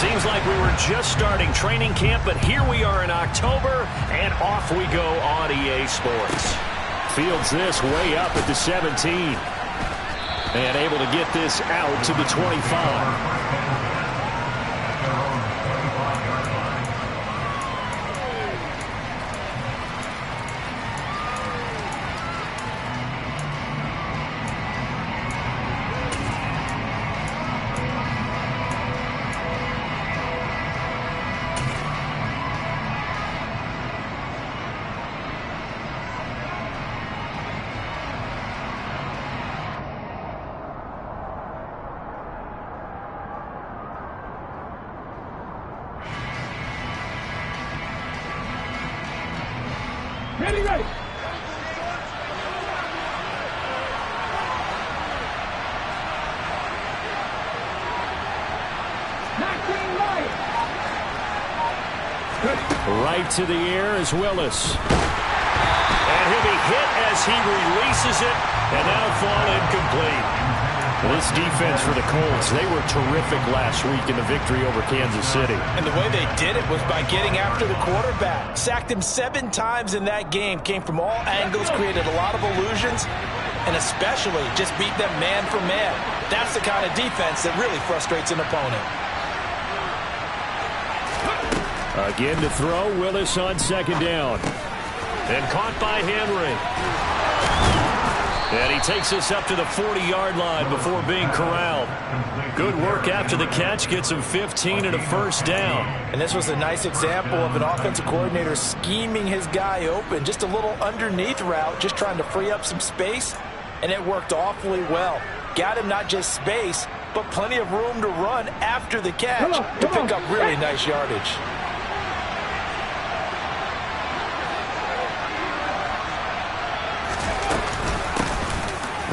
Seems like we were just starting training camp, but here we are in October, and off we go on EA Sports. Fields this way up at the 17. And able to get this out to the 25. Ready. Right to the air is Willis. And he'll be hit as he releases it, and that'll fall incomplete. This defense for the Colts, they were terrific last week in the victory over Kansas City. And the way they did it was by getting after the quarterback. Sacked him 7 times in that game. Came from all angles, created a lot of illusions, and especially just beat them man for man. That's the kind of defense that really frustrates an opponent. Again to throw, Willis on second down. And caught by Henry. And he takes us up to the 40-yard line before being corralled. Good work after the catch. Gets him 15 and a first down. And this was a nice example of an offensive coordinator scheming his guy open. Just a little underneath route, just trying to free up some space. And it worked awfully well. Got him not just space, but plenty of room to run after the catch to pick up really nice yardage.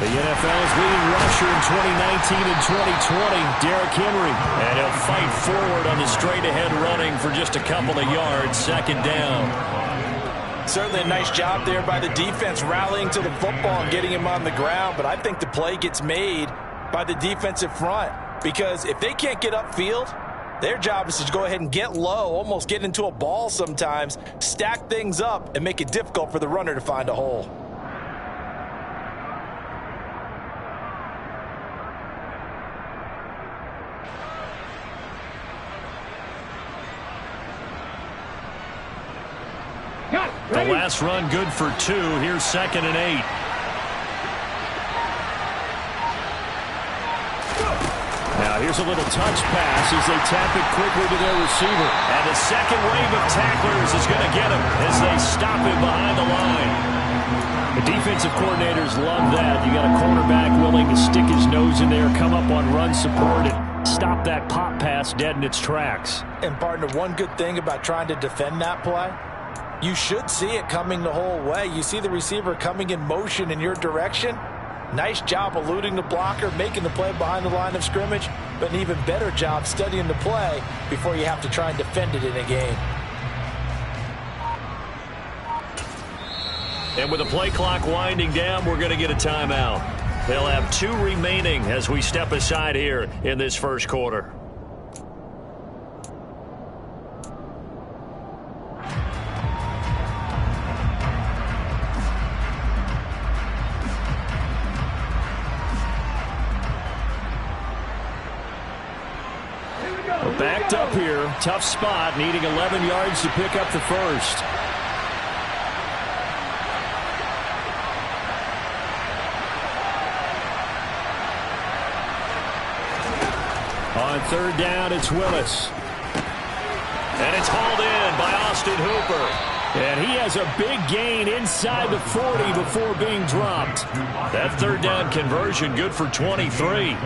The NFL's leading rusher in 2019 and 2020, Derrick Henry. And he'll fight forward on the straight-ahead running for just a couple of yards, second down. Certainly a nice job there by the defense rallying to the football and getting him on the ground. But I think the play gets made by the defensive front. Because if they can't get upfield, their job is to go ahead and get low, almost get into a ball sometimes, stack things up, and make it difficult for the runner to find a hole. The last run good for 2. Here's 2nd and 8. Now here's a little touch pass as they tap it quickly to their receiver. And the second wave of tacklers is going to get him as they stop him behind the line. The defensive coordinators love that. You got a quarterback willing to stick his nose in there, come up on run support, and stop that pop pass dead in its tracks. And partner, one good thing about trying to defend that play, you should see it coming the whole way. You see the receiver coming in motion in your direction. Nice job eluding the blocker, making the play behind the line of scrimmage, but an even better job studying the play before you have to try and defend it in a game. And with the play clock winding down, we're going to get a timeout. They'll have 2 remaining as we step aside here in this first quarter. Backed up here, tough spot, needing 11 yards to pick up the first. On third down, it's Willis. And it's hauled in by Austin Hooper. And he has a big gain inside the 40 before being dropped. That third down conversion good for 23.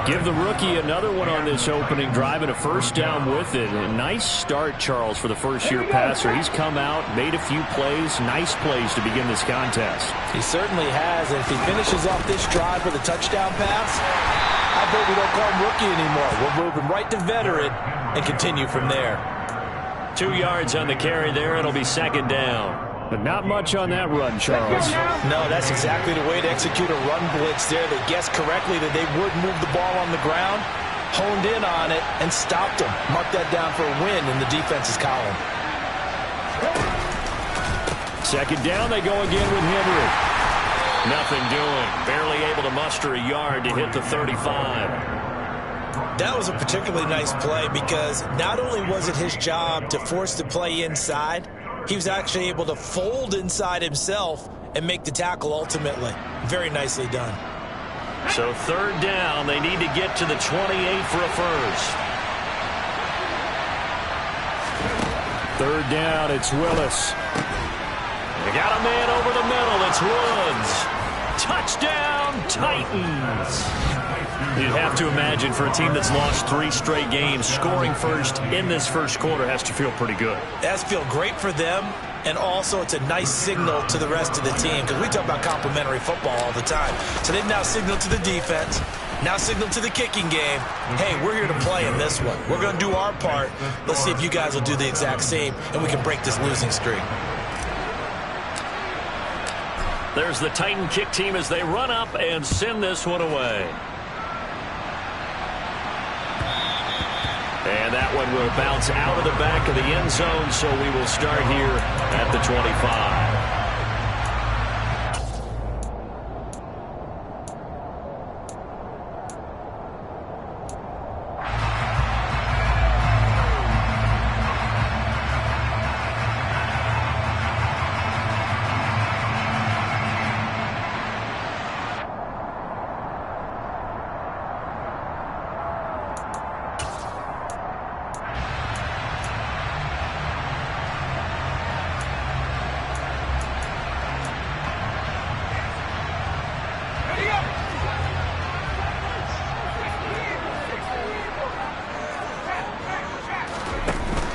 Give the rookie another one on this opening drive and a first down with it. A nice start, Charles, for the first-year passer. He's come out, made a few plays, nice plays to begin this contest. He certainly has, and if he finishes off this drive with a touchdown pass, I bet we don't call him rookie anymore. We'll move him right to veteran and continue from there. 2 yards on the carry there. It'll be second down. But not much on that run, Charles. No, that's exactly the way to execute a run blitz there. They guessed correctly that they would move the ball on the ground, honed in on it and stopped him. Mark that down for a win in the defense's column. Second down, they go again with Henry. Nothing doing. Barely able to muster a yard to hit the 35. That was a particularly nice play because not only was it his job to force the play inside, he was actually able to fold inside himself and make the tackle ultimately. Very nicely done. So third down, they need to get to the 28 for a first. Third down, it's Willis. They got a man over the middle. It's Woods. Touchdown, Titans. You'd have to imagine for a team that's lost 3 straight games, scoring first in this first quarter has to feel pretty good. It has to feel great for them, and also it's a nice signal to the rest of the team because we talk about complimentary football all the time. So they've now signaled to the defense, now signaled to the kicking game, hey, we're here to play in this one. We're going to do our part. Let's see if you guys will do the exact same, and we can break this losing streak. There's the Titan kick team as they run up and send this one away. And that one will bounce out of the back of the end zone, so we will start here at the 25.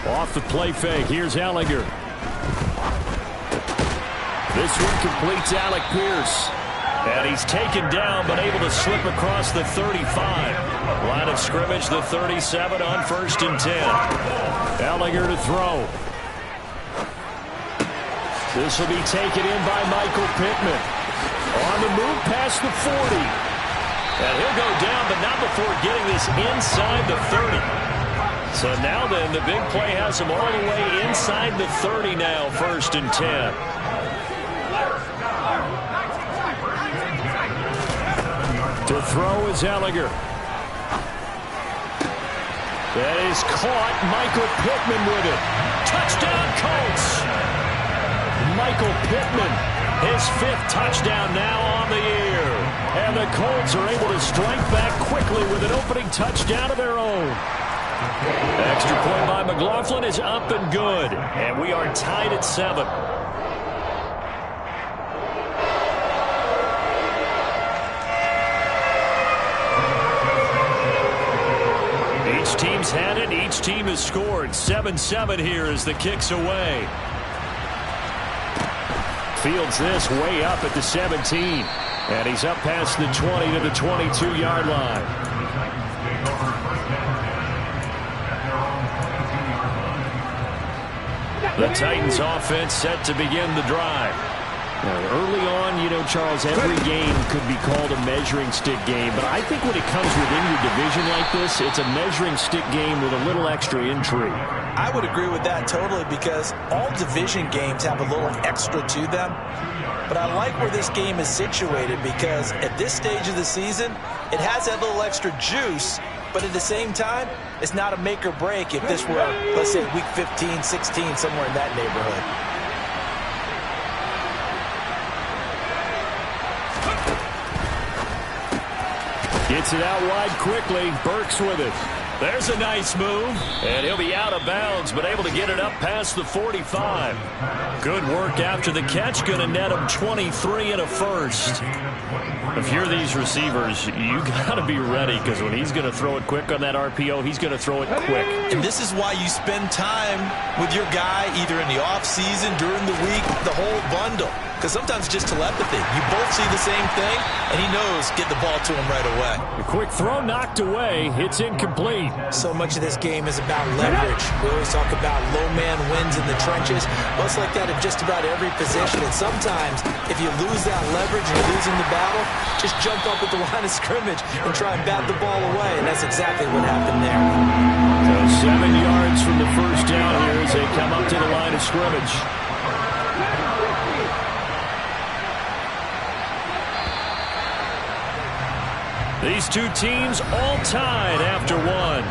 Off the play fake, here's Ehlinger. This one completes Alec Pierce. And he's taken down, but able to slip across the 35. Line of scrimmage, the 37 on 1st and 10. Ehlinger to throw. This will be taken in by Michael Pittman. On the move past the 40. And he'll go down, but not before getting this inside the 30. So now then, the big play has him all the way inside the 30 now, 1st and 10. To throw is Ehlinger. That is caught. Michael Pittman with it. Touchdown, Colts. Michael Pittman, his 5th touchdown now on the year. And the Colts are able to strike back quickly with an opening touchdown of their own. Extra point by McLaughlin is up and good. And we are tied at 7. Each team's had it. Each team has scored. 7-7 here as the kick's away. Fields this way up at the 17. And he's up past the 20 to the 22-yard line. The Titans offense set to begin the drive. Now, early on, you know, Charles, every game could be called a measuring stick game, but I think when it comes within your division like this, it's a measuring stick game with a little extra intrigue. I would agree with that totally because all division games have a little extra to them. But I like where this game is situated because at this stage of the season, it has that little extra juice. But at the same time, it's not a make or break if this were, let's say, week 15, 16, somewhere in that neighborhood. Gets it out wide quickly. Burks with it. There's a nice move. And he'll be out of bounds, but able to get it up past the 45. Good work after the catch. Going to net him 23 and a first. If you're these receivers, you got to be ready because when he's going to throw it quick on that RPO, he's going to throw it quick. And this is why you spend time with your guy either in the offseason, during the week, the whole bundle. because sometimes it's just telepathy. You both see the same thing, and he knows get the ball to him right away. A quick throw knocked away. It's incomplete. So much of this game is about leverage. We always talk about low man wins in the trenches. Well, it's like that in just about every position. And sometimes, if you lose that leverage and you're losing the battle, just jump up at the line of scrimmage and try and bat the ball away. And that's exactly what happened there. So 7 yards from the first down here as they come up to the line of scrimmage. These two teams all tied after one.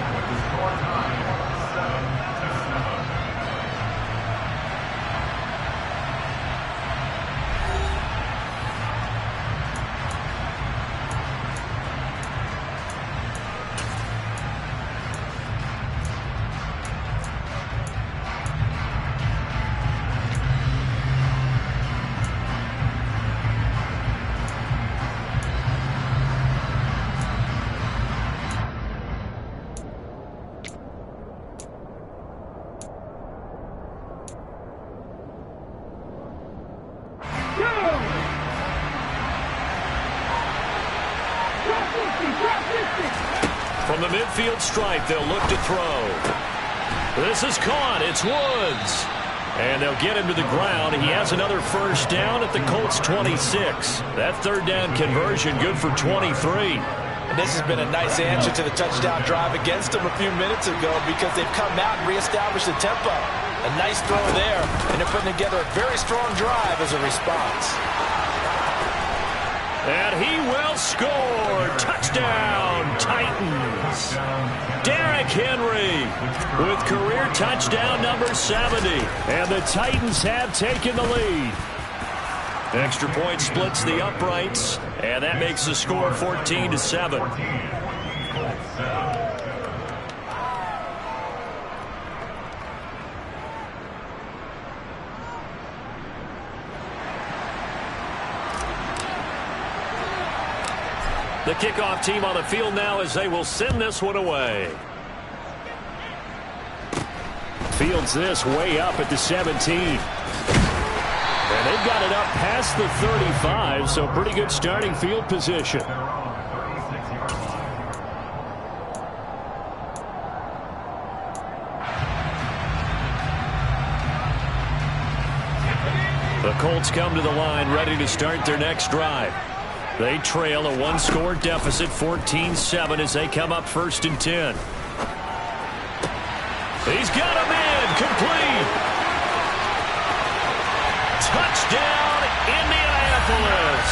From the midfield stripe, they'll look to throw. This is caught. It's Woods. And they'll get him to the ground. He has another first down at the Colts 26. That third down conversion good for 23. And this has been a nice answer to the touchdown drive against them a few minutes ago because they've come out and reestablished the tempo. A nice throw there, and they're putting together a very strong drive as a response. And he will score. Touchdown, Titans. Derrick Henry with career touchdown number 70. And the Titans have taken the lead. Extra point splits the uprights, and that makes the score 14-7. The kickoff team on the field now as they will send this one away. Fields this way up at the 17. And they've got it up past the 35, so pretty good starting field position. The Colts come to the line ready to start their next drive. They trail a one-score deficit, 14-7, as they come up 1st and 10. He's got him in, complete. Touchdown, Indianapolis.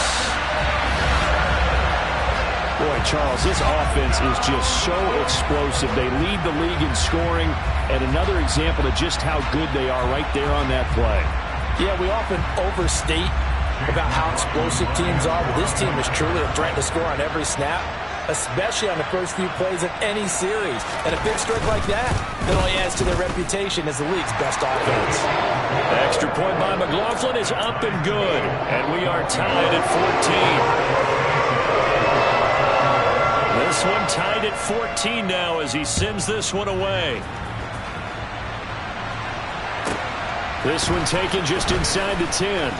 Boy, Charles, this offense is just so explosive. They lead the league in scoring, and another example of just how good they are right there on that play. Yeah, we often overstate about how explosive teams are, but this team is truly a threat to score on every snap, especially on the first few plays of any series. And a big streak like that only adds to their reputation as the league's best offense. Extra point by McLaughlin is up and good, and we are tied at 14. This one tied at 14 now as he sends this one away. This one taken just inside the 10.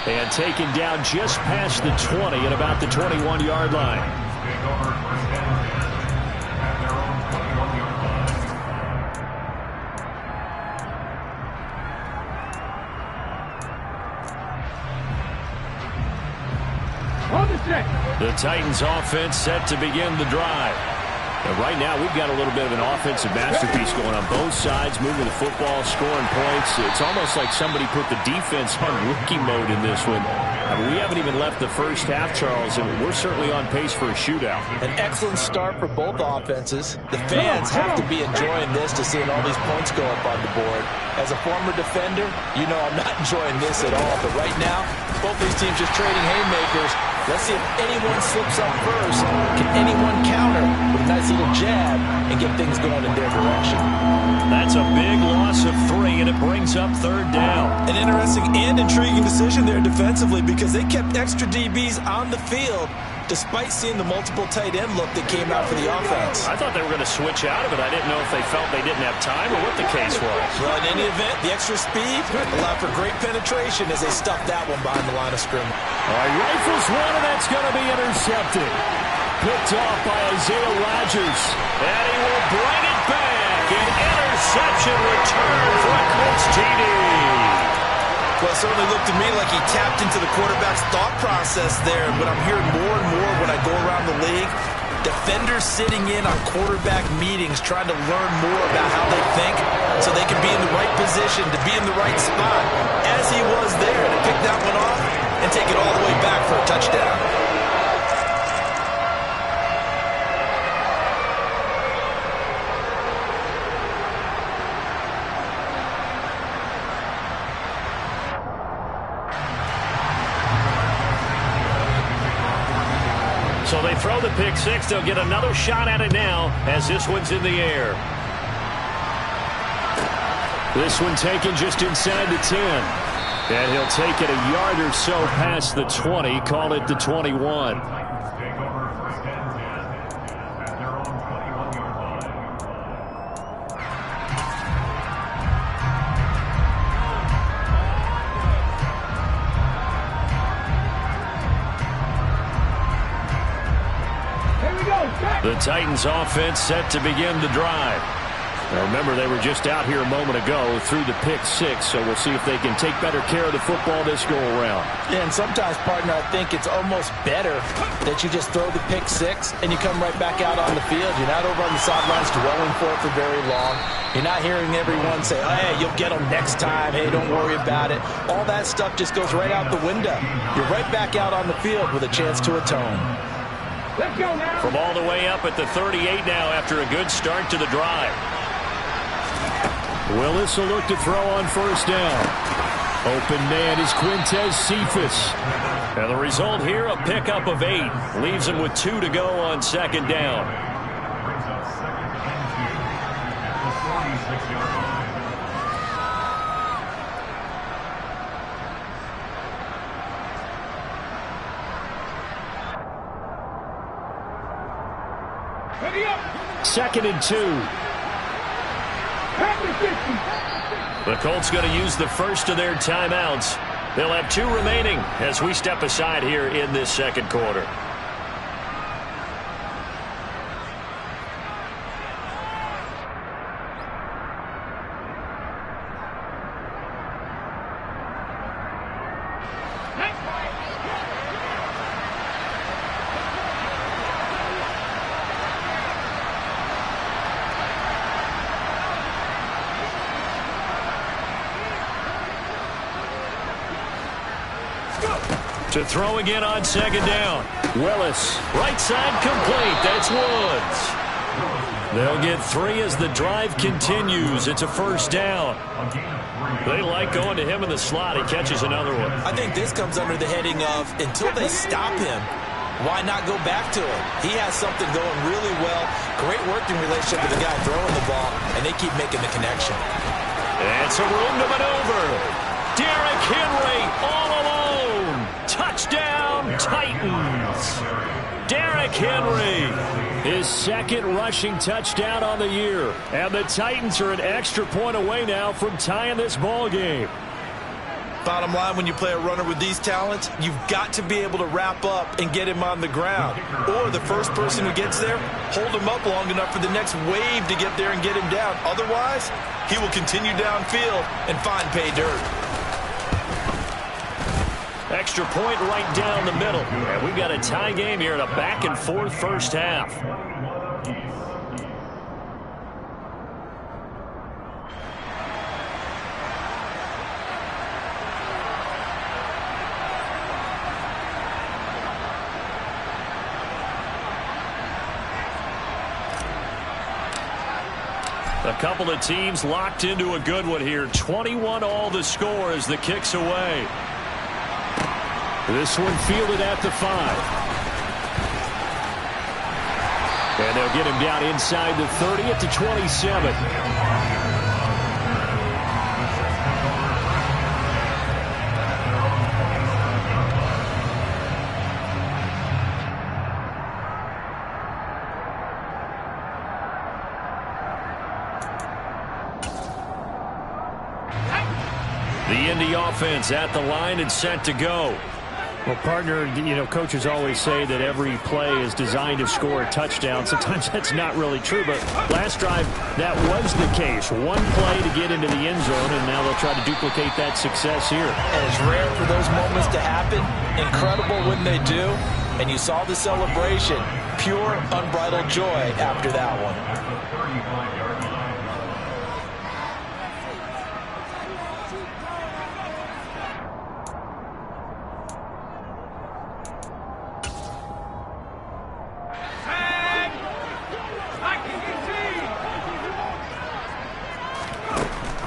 And taken down just past the 20 at about the 21-yard line. The Titans offense set to begin the drive. And right now, we've got a little bit of an offensive masterpiece going on both sides, moving the football, scoring points. It's almost like somebody put the defense on rookie mode in this one. I mean, we haven't even left the first half, Charles, and we're certainly on pace for a shootout. An excellent start for both offenses. The fans have to be enjoying this to seeing all these points go up on the board. As a former defender, you know I'm not enjoying this at all. But right now, both these teams just trading haymakers. Let's see if anyone slips up first. Can anyone counter with a nice little jab and get things going in their direction? That's a big loss of 3, and it brings up 3rd down. An interesting and intriguing decision there defensively because they kept extra DBs on the field despite seeing the multiple tight end look that came out for the offense. I thought they were going to switch out of it. I didn't know if they felt they didn't have time or what the case was. Well, in any event, the extra speed allowed for great penetration as they stuffed that one behind the line of scrimmage. All right, rifles one, and that's going to be intercepted. Picked off by Isaiah Rodgers. And he will bring it back. An interception return for a Colts TD. Well, it certainly looked to me like he tapped into the quarterback's thought process there, but I'm hearing more and more when I go around the league, defenders sitting in on quarterback meetings trying to learn more about how they think so they can be in the right position to be in the right spot, as he was there to pick that one off and take it all the way back for a touchdown. So they throw the pick six. They'll get another shot at it now as this one's in the air. This one taken just inside the 10. And he'll take it a yard or so past the 20. Call it the 21. The Titans offense set to begin the drive. Now remember, they were just out here a moment ago through the pick six, so we'll see if they can take better care of the football this go-around. Yeah, and sometimes, partner, I think it's almost better that you just throw the pick six and you come right back out on the field. You're not over on the sidelines dwelling for it for very long. You're not hearing everyone say, oh, hey, you'll get them next time. Hey, don't worry about it. All that stuff just goes right out the window. You're right back out on the field with a chance to atone. Let's go now. From all the way up at the 38 now after a good start to the drive. Willis will look to throw on first down. Open man is Quintez Cephus. And the result here, a pickup of 8. Leaves him with 2 to go on second down. Second and 2. The Colts going to use the first of their timeouts. They'll have 2 remaining as we step aside here in this second quarter. To throw again on second down. Willis, right side complete. That's Woods. They'll get 3 as the drive continues. It's a first down. They like going to him in the slot. He catches another one. I think this comes under the heading of until they stop him, why not go back to him? He has something going really well. Great working relationship with the guy throwing the ball, and they keep making the connection. And some room to maneuver. Derrick Henry all alone. Touchdown, Titans. Derrick Henry, his second rushing touchdown on the year. And the Titans are an extra point away now from tying this ball game. Bottom line, when you play a runner with these talents, you've got to be able to wrap up and get him on the ground. Or the first person who gets there, hold him up long enough for the next wave to get there and get him down. Otherwise, he will continue downfield and find pay dirt. Extra point right down the middle. And we've got a tie game here in a back-and-forth first half. A couple of teams locked into a good one here. 21 all the score as the kick's away. This one fielded at the 5. And they'll get him down inside the 30 at the 27. Indy offense at the line and set to go. Well, partner, coaches always say that every play is designed to score a touchdown. Sometimes that's not really true, but last drive, that was the case. One play to get into the end zone, and now they'll try to duplicate that success here. And it's rare for those moments to happen. Incredible when they do. And you saw the celebration. Pure, unbridled joy after that one.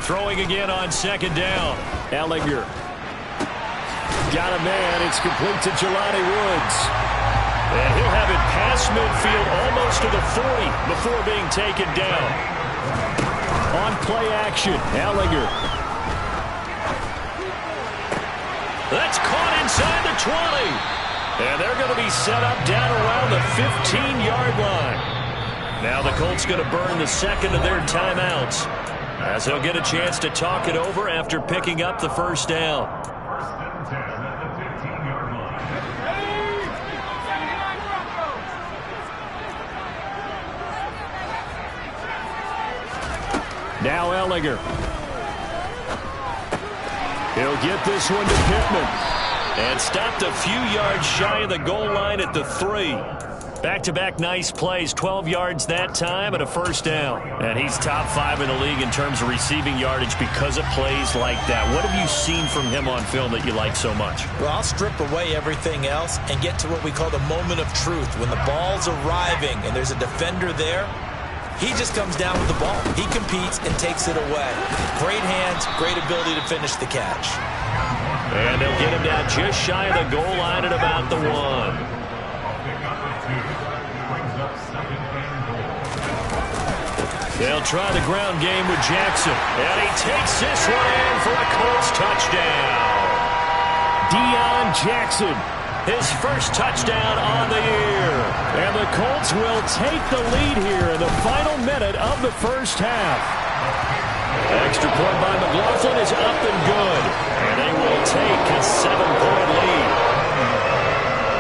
Throwing again on second down. Ehlinger. Got a man. It's complete to Jelani Woods. And he'll have it past midfield almost to the 40 before being taken down. On play action, Ehlinger. That's caught inside the 20. And they're going to be set up down around the 15-yard line. Now the Colts going to burn the second of their timeouts, as he'll get a chance to talk it over after picking up the first down. Now Ehlinger. He'll get this one to Pittman. And stopped a few yards shy of the goal line at the 3. Back-to-back nice plays, 12 yards that time and a first down. And he's top 5 in the league in terms of receiving yardage because of plays like that. What have you seen from him on film that you like so much? Well, I'll strip away everything else and get to what we call the moment of truth. When the ball's arriving and there's a defender there, he just comes down with the ball. He competes and takes it away. Great hands, great ability to finish the catch. And they'll get him down just shy of the goal line at about the 1. They'll try the ground game with Jackson. And he takes this one in for a Colts touchdown. Deion Jackson. His first touchdown on the year. And the Colts will take the lead here in the final minute of the first half. Extra point by McLaughlin is up and good. And they will take a 7-point lead.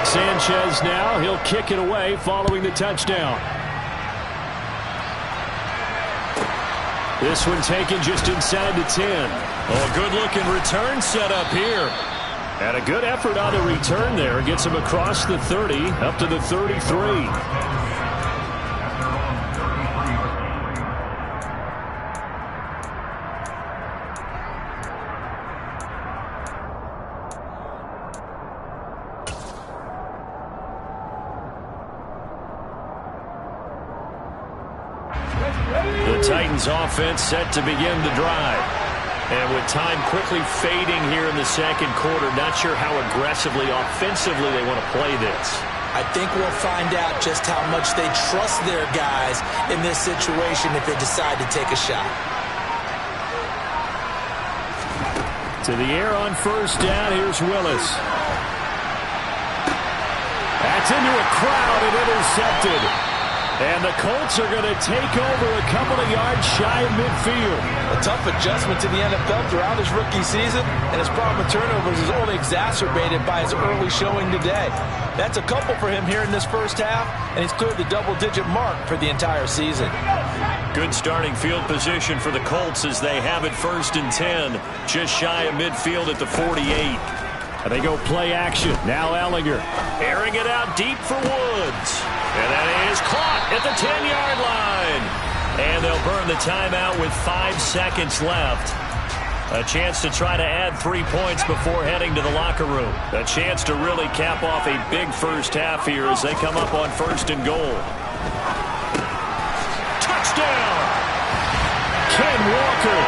Sanchez now. He'll kick it away following the touchdown. This one taken just inside the 10. Oh, a good-looking return set up here. And a good effort on the return there. Gets him across the 30, up to the 33. The Titans offense set to begin the drive. And with time quickly fading here in the second quarter, not sure how aggressively, offensively they want to play this. I think we'll find out just how much they trust their guys in this situation if they decide to take a shot. To the air on first down, here's Willis. That's into a crowd and intercepted. And the Colts are going to take over a couple of yards shy of midfield. A tough adjustment to the NFL throughout his rookie season, and his problem with turnovers is only exacerbated by his early showing today. That's a couple for him here in this first half, and he's cleared the double-digit mark for the entire season. Good starting field position for the Colts as they have it 1st and 10, just shy of midfield at the 48. And they go play action. Now Ehlinger. Airing it out deep for Woods. And that is caught at the 10-yard line. And they'll burn the timeout with 5 seconds left. A chance to try to add 3 points before heading to the locker room. A chance to really cap off a big first half here as they come up on 1st and goal. Touchdown! Ken Walker.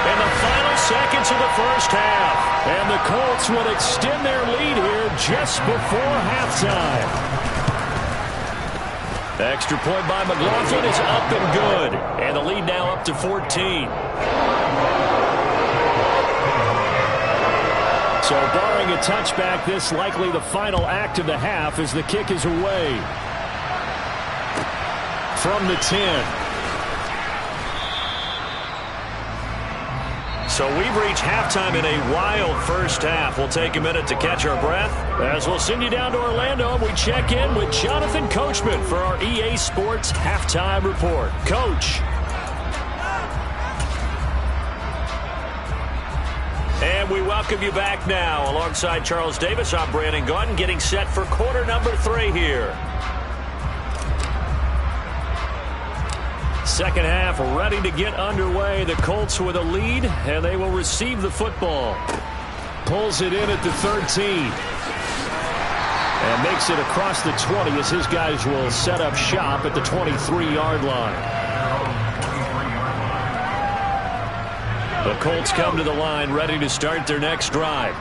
In the final seconds of the first half. And the Colts will extend their lead here just before halftime. Extra point by McLaughlin is up and good. And the lead now up to 14. So barring a touchback, this likely the final act of the half as the kick is away. From the 10. So we've reached halftime in a wild first half. We'll take a minute to catch our breath as we'll send you down to Orlando and we check in with Jonathan Coachman for our EA Sports Halftime Report. Coach. And we welcome you back now. Alongside Charles Davis, I'm Brandon Gaudin, getting set for quarter number 3 here. Second half ready to get underway. The Colts with a lead, and they will receive the football. Pulls it in at the 13. And makes it across the 20 as his guys will set up shop at the 23-yard line. The Colts come to the line ready to start their next drive.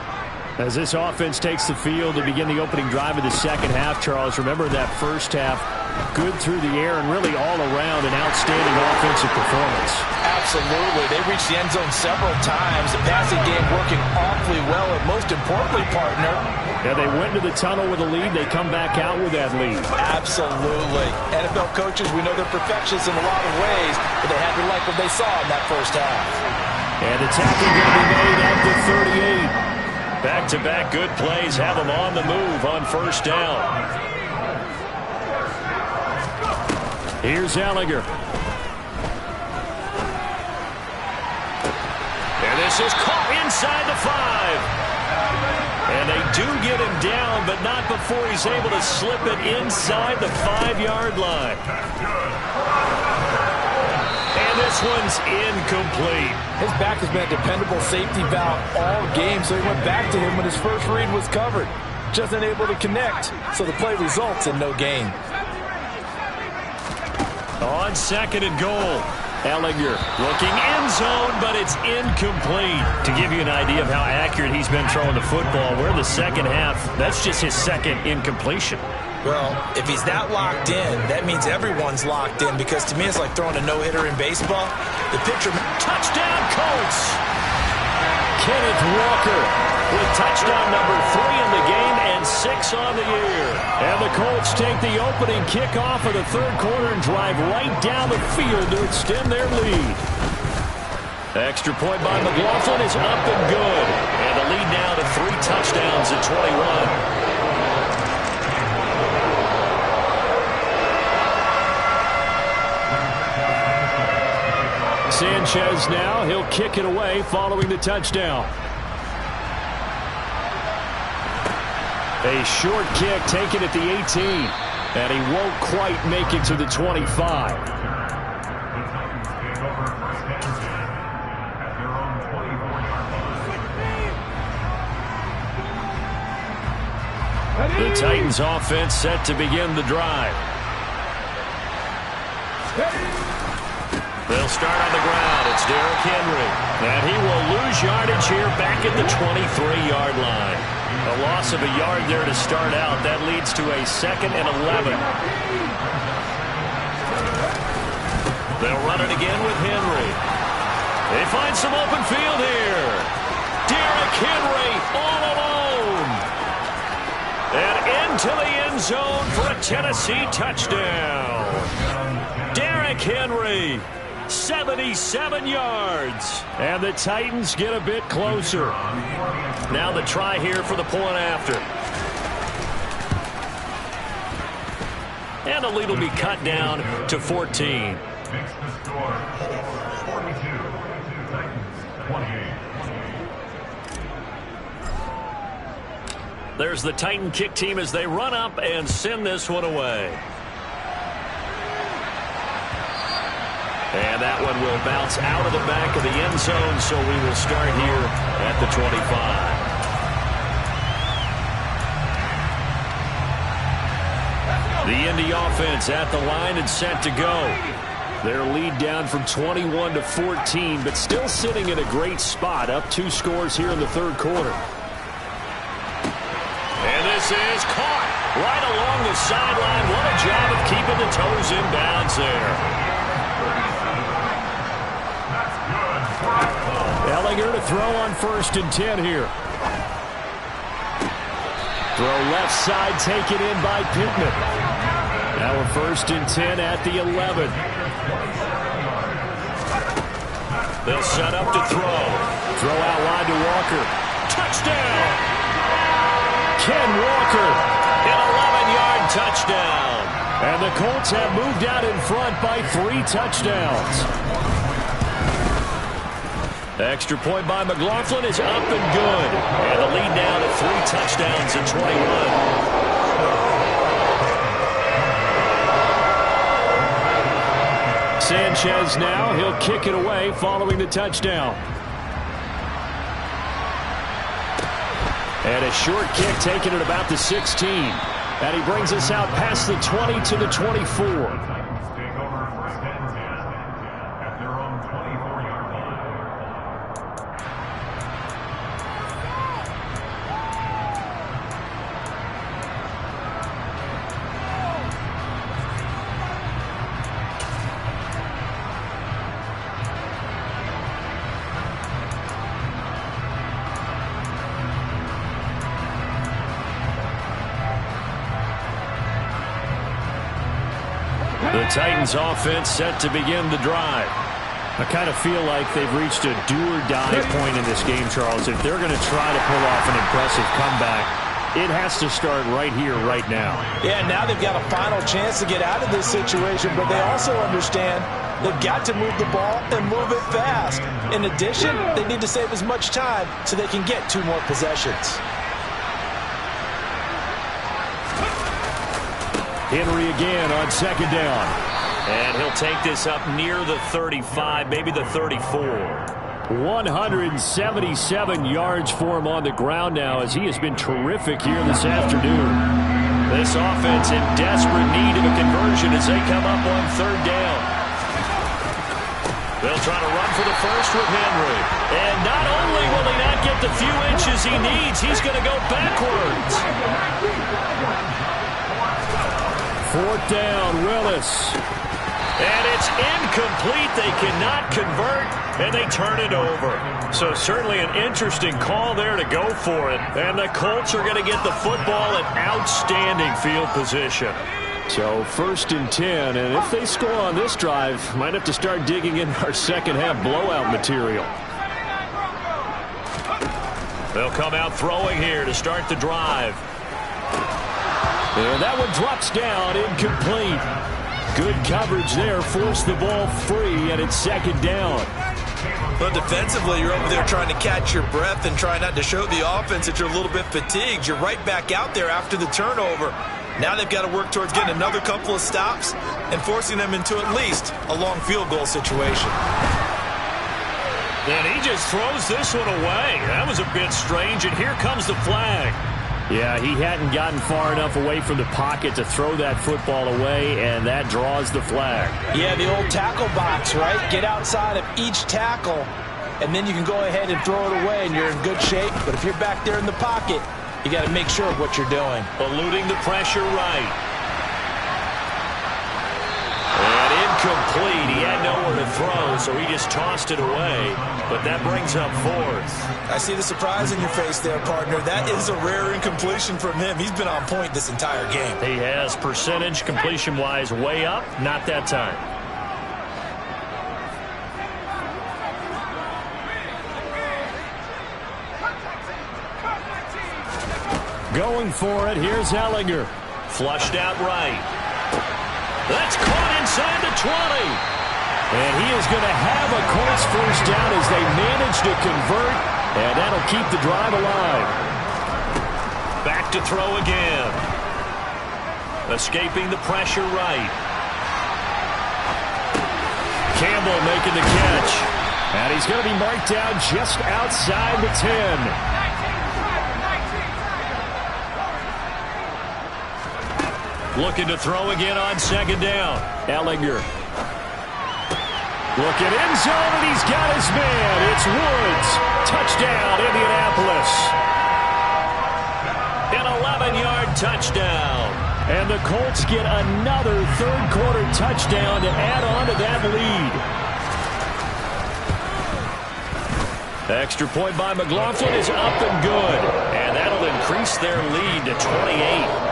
As this offense takes the field to begin the opening drive of the second half, Charles, remember that first half, good through the air and really all around an outstanding offensive performance. Absolutely. They reached the end zone several times. The passing game working awfully well, and most importantly, partner. Yeah, they went to the tunnel with a lead. They come back out with that lead. Absolutely. NFL coaches, we know they're perfectionists in a lot of ways, but they had to like what they saw in that first half. And the tackle going to be made at the 38. Back-to-back good plays have them on the move on first down. Here's Ehlinger. And this is caught inside the 5. And they do get him down, but not before he's able to slip it inside the 5-yard line. And this one's incomplete. His back has been a dependable safety valve all game, so he went back to him when his first read was covered. Just unable to connect, so the play results in no gain. On second and goal, Ehlinger looking end zone, but it's incomplete. To give you an idea of how accurate he's been throwing the football, we're in the second half. That's just his second incompletion. Well, if he's that locked in, that means everyone's locked in, because to me it's like throwing a no-hitter in baseball. The pitcher, touchdown Colts! Kenneth Walker with touchdown number 3 in the game and 6 on the year. And the Colts take the opening kickoff of the third quarter and drive right down the field to extend their lead. Extra point by McLaughlin is up and good. And the lead now to 3 touchdowns at 21. Sanchez now, he'll kick it away following the touchdown. A short kick taken at the 18, and he won't quite make it to the 25. The Titans offense set to begin the drive. They'll start on the ground. It's Derrick Henry. And he will lose yardage here back at the 23-yard line. A loss of a yard there to start out. That leads to a 2nd and 11. They'll run it again with Henry. They find some open field here. Derrick Henry all alone. And into the end zone for a Tennessee touchdown. Derrick Henry. 77 yards. And the Titans get a bit closer. Now the try here for the point after. And the lead will be cut down to 14. There's the Titan kick team as they run up and send this one away. And that one will bounce out of the back of the end zone, so we will start here at the 25. The Indy offense at the line and set to go. Their lead down from 21 to 14, but still sitting in a great spot, up 2 scores here in the third quarter. And this is caught right along the sideline. What a job of keeping the toes in bounds there. Ehlinger to throw on 1st and 10 here. Throw left side taken in by Pittman. Now a 1st and 10 at the 11. They'll set up to throw. Throw out wide to Walker. Touchdown! Ken Walker. An 11-yard touchdown. And the Colts have moved out in front by 3 touchdowns. Extra point by McLaughlin is up and good. And the lead now to 3 touchdowns at 21. Sanchez now, he'll kick it away following the touchdown. And a short kick taken at about the 16. And he brings us out past the 20 to the 24. The Titans offense set to begin the drive. I kind of feel like they've reached a do-or-die point in this game, Charles. If they're going to try to pull off an impressive comeback, it has to start right here, right now. Yeah, now they've got a final chance to get out of this situation, but they also understand they've got to move the ball and move it fast. In addition, they need to save as much time so they can get 2 more possessions. Henry again on second down. And he'll take this up near the 35, maybe the 34. 177 yards for him on the ground now as he has been terrific here this afternoon. This offense in desperate need of a conversion as they come up on 3rd down. They'll try to run for the first with Henry. And not only will he not get the few inches he needs, he's going to go backwards. 4th down, Willis. And it's incomplete. They cannot convert, and they turn it over. So certainly an interesting call there to go for it. And the Colts are going to get the football in outstanding field position. So 1st and 10, and if they score on this drive, might have to start digging in our second-half blowout material. They'll come out throwing here to start the drive. And that one drops down, incomplete. Good coverage there, forced the ball free, and it's 2nd down. But defensively, you're over there trying to catch your breath and try not to show the offense that you're a little bit fatigued. You're right back out there after the turnover. Now they've got to work towards getting another couple of stops and forcing them into at least a long field goal situation. And he just throws this one away. That was a bit strange, and here comes the flag. Yeah, he hadn't gotten far enough away from the pocket to throw that football away, and that draws the flag. Yeah, the old tackle box, right? Get outside of each tackle, and then you can go ahead and throw it away, and you're in good shape. But if you're back there in the pocket, you got to make sure of what you're doing. Eluding the pressure right. And incomplete. He had nowhere to throw, so he just tossed it away. But that brings up 4th. I see the surprise in your face there, partner. That is a rare incompletion from him. He's been on point this entire game. He has percentage completion-wise way up. Not that time. Going for it, here's Ehlinger. Flushed out right. That's caught inside the 20. And he is going to have a Colts first down as they manage to convert, and that'll keep the drive alive. Back to throw again. Escaping the pressure right. Campbell making the catch. And he's going to be marked down just outside the 10. Looking to throw again on 2nd down. Ehlinger. Looking end zone, and he's got his man. It's Woods. Touchdown, Indianapolis. An 11-yard touchdown. And the Colts get another 3rd quarter touchdown to add on to that lead. Extra point by McLaughlin is up and good. And that'll increase their lead to 28.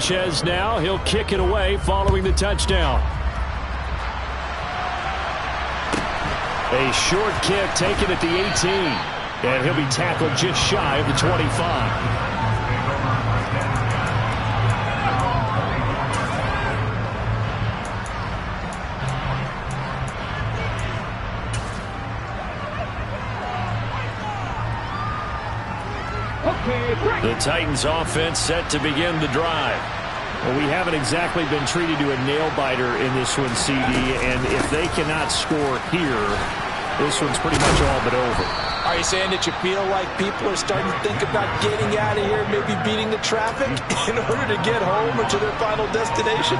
Sanchez now. He'll kick it away following the touchdown. A short kick taken at the 18. And he'll be tackled just shy of the 25. The Titans offense set to begin the drive. Well, we haven't exactly been treated to a nail-biter in this one, CD, and if they cannot score here, this one's pretty much all but over. Are you saying that you feel like people are starting to think about getting out of here, maybe beating the traffic in order to get home or to their final destination?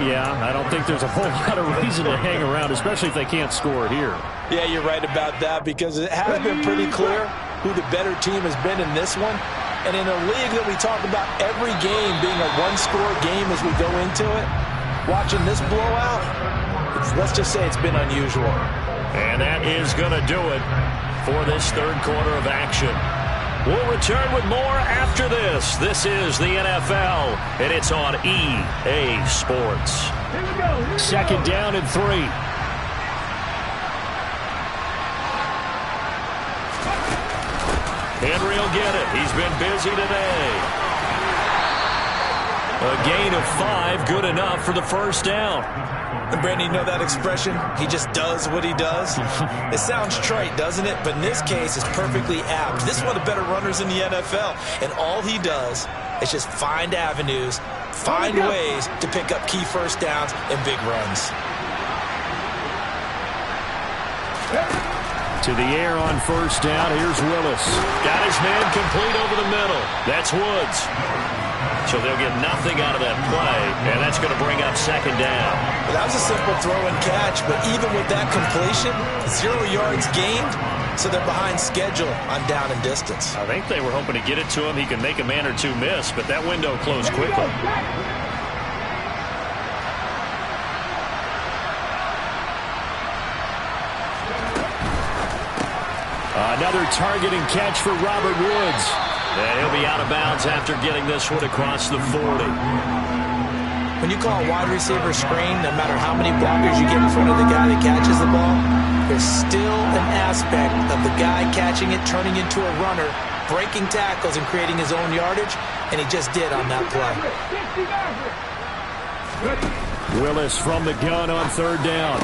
Yeah, I don't think there's a whole lot of reason to hang around, especially if they can't score here. Yeah, you're right about that, because it has been pretty clear who the better team has been in this one. And in a league that we talk about every game being a one-score game as we go into it, watching this blowout, let's just say it's been unusual. And that is going to do it for this third quarter of action. We'll return with more after this. This is the NFL, and it's on EA Sports. Here we go. Second down and 3. Henry will get it. He's been busy today. A gain of 5, good enough for the first down. And Brandon, you know that expression? He just does what he does. It sounds trite, doesn't it? But in this case, it's perfectly apt. This is one of the better runners in the NFL. And all he does is just find avenues, find ways to pick up key first downs and big runs. To the air on first down. Here's Willis. Got his man complete over the middle. That's Woods. So they'll get nothing out of that play, and that's going to bring up second down. Well, that was a simple throw and catch, but even with that completion, 0 yards gained, so they're behind schedule on down and distance. I think they were hoping to get it to him. He can make a man or two miss, but that window closed quickly. Another targeting catch for Robert Woods. And he'll be out of bounds after getting this one across the 40. When you call a wide receiver screen, no matter how many blockers you get in front of the guy that catches the ball, there's still an aspect of the guy catching it, turning into a runner, breaking tackles and creating his own yardage, and he just did on that play. Willis from the gun on third down.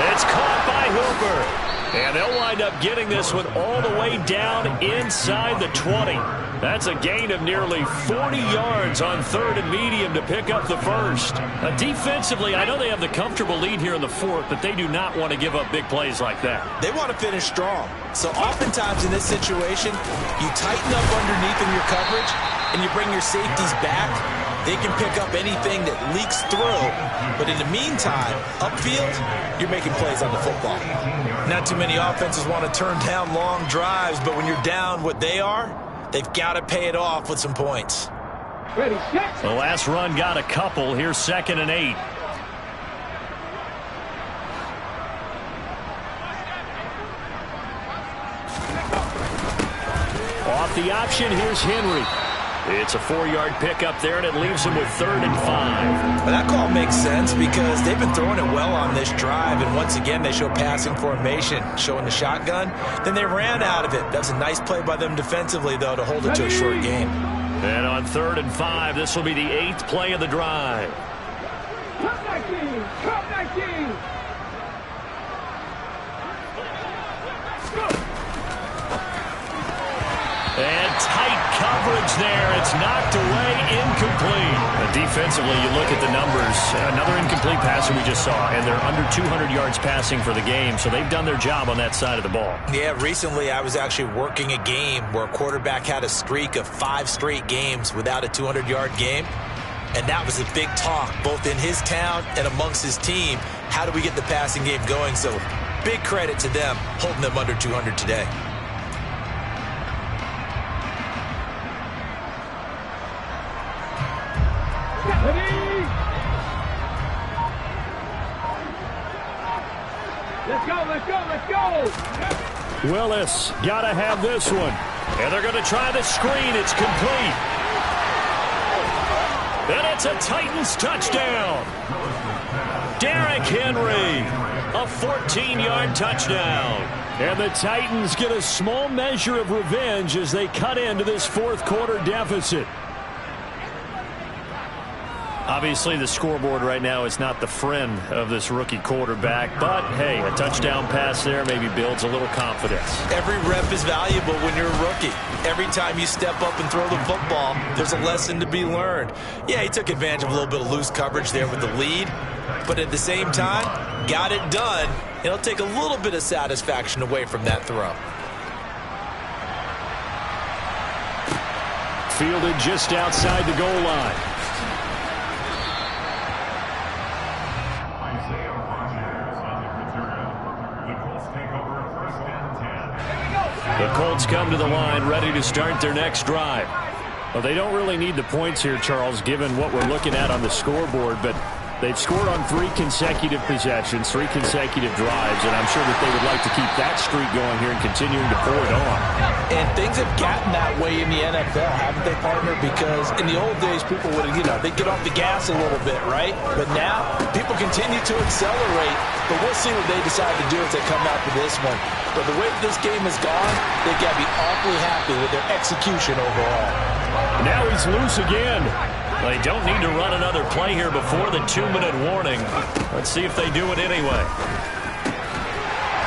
It's caught by Hooper. And they'll wind up getting this one all the way down inside the 20. That's a gain of nearly 40 yards on third and medium to pick up the first. Defensively, I know they have the comfortable lead here in the fourth, but they do not want to give up big plays like that. They want to finish strong. So oftentimes in this situation, you tighten up underneath in your coverage, and you bring your safeties back. They can pick up anything that leaks through. But in the meantime, upfield, you're making plays on the football. Not too many offenses want to turn down long drives, but when you're down what they are, they've got to pay it off with some points. The last run got a couple. Here's 2nd and 8. Off the option, here's Henry. It's a 4-yard pickup there, and it leaves them with 3rd and 5. Well, that call makes sense because they've been throwing it well on this drive, and once again they show passing formation, showing the shotgun. Then they ran out of it. That's a nice play by them defensively, though, to hold it to a short game. And on 3rd and 5, this will be the 8th play of the drive. Come back in! Come back in! And tight coverage there. It's knocked away, incomplete. Defensively, you look at the numbers. Another incomplete passer we just saw, and they're under 200 yards passing for the game, so they've done their job on that side of the ball. Yeah, recently I was actually working a game where a quarterback had a streak of 5 straight games without a 200-yard game, and that was a big talk, both in his town and amongst his team. How do we get the passing game going? So big credit to them holding them under 200 today. Let's go! Willis, got to have this one. And they're going to try the screen. It's complete. That's a Titans touchdown. Derrick Henry, a 14-yard touchdown. And the Titans get a small measure of revenge as they cut into this fourth quarter deficit. Obviously, the scoreboard right now is not the friend of this rookie quarterback. But, hey, a touchdown pass there maybe builds a little confidence. Every rep is valuable when you're a rookie. Every time you step up and throw the football, there's a lesson to be learned. Yeah, he took advantage of a little bit of loose coverage there with the lead. But at the same time, got it done. It'll take a little bit of satisfaction away from that throw. Fielded just outside the goal line. The Colts come to the line ready to start their next drive. Well, they don't really need the points here, Charles, given what we're looking at on the scoreboard, but they've scored on 3 consecutive possessions, 3 consecutive drives, and I'm sure that they would like to keep that streak going here and continuing to pour it on. And things have gotten that way in the NFL, haven't they, partner? Because in the old days, people would, they'd get off the gas a little bit, right? But now, people continue to accelerate, but we'll see what they decide to do as they come out to this one. But the way this game has gone, they've got to be awfully happy with their execution overall. Now he's loose again. They don't need to run another play here before the 2-minute warning. Let's see if they do it anyway.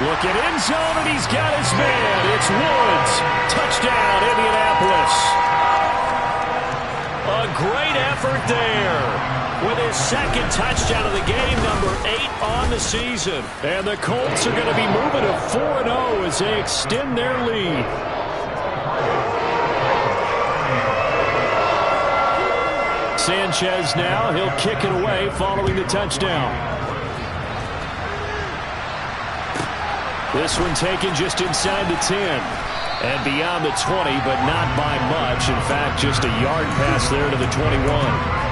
Look at end zone, and he's got his man. It's Woods. Touchdown, Indianapolis. A great effort there with his second touchdown of the game, number 8 on the season. And the Colts are going to be moving to 4-0 as they extend their lead. Sanchez now, he'll kick it away following the touchdown. This one taken just inside the 10 and beyond the 20, but not by much. In fact, just a yard pass there to the 21.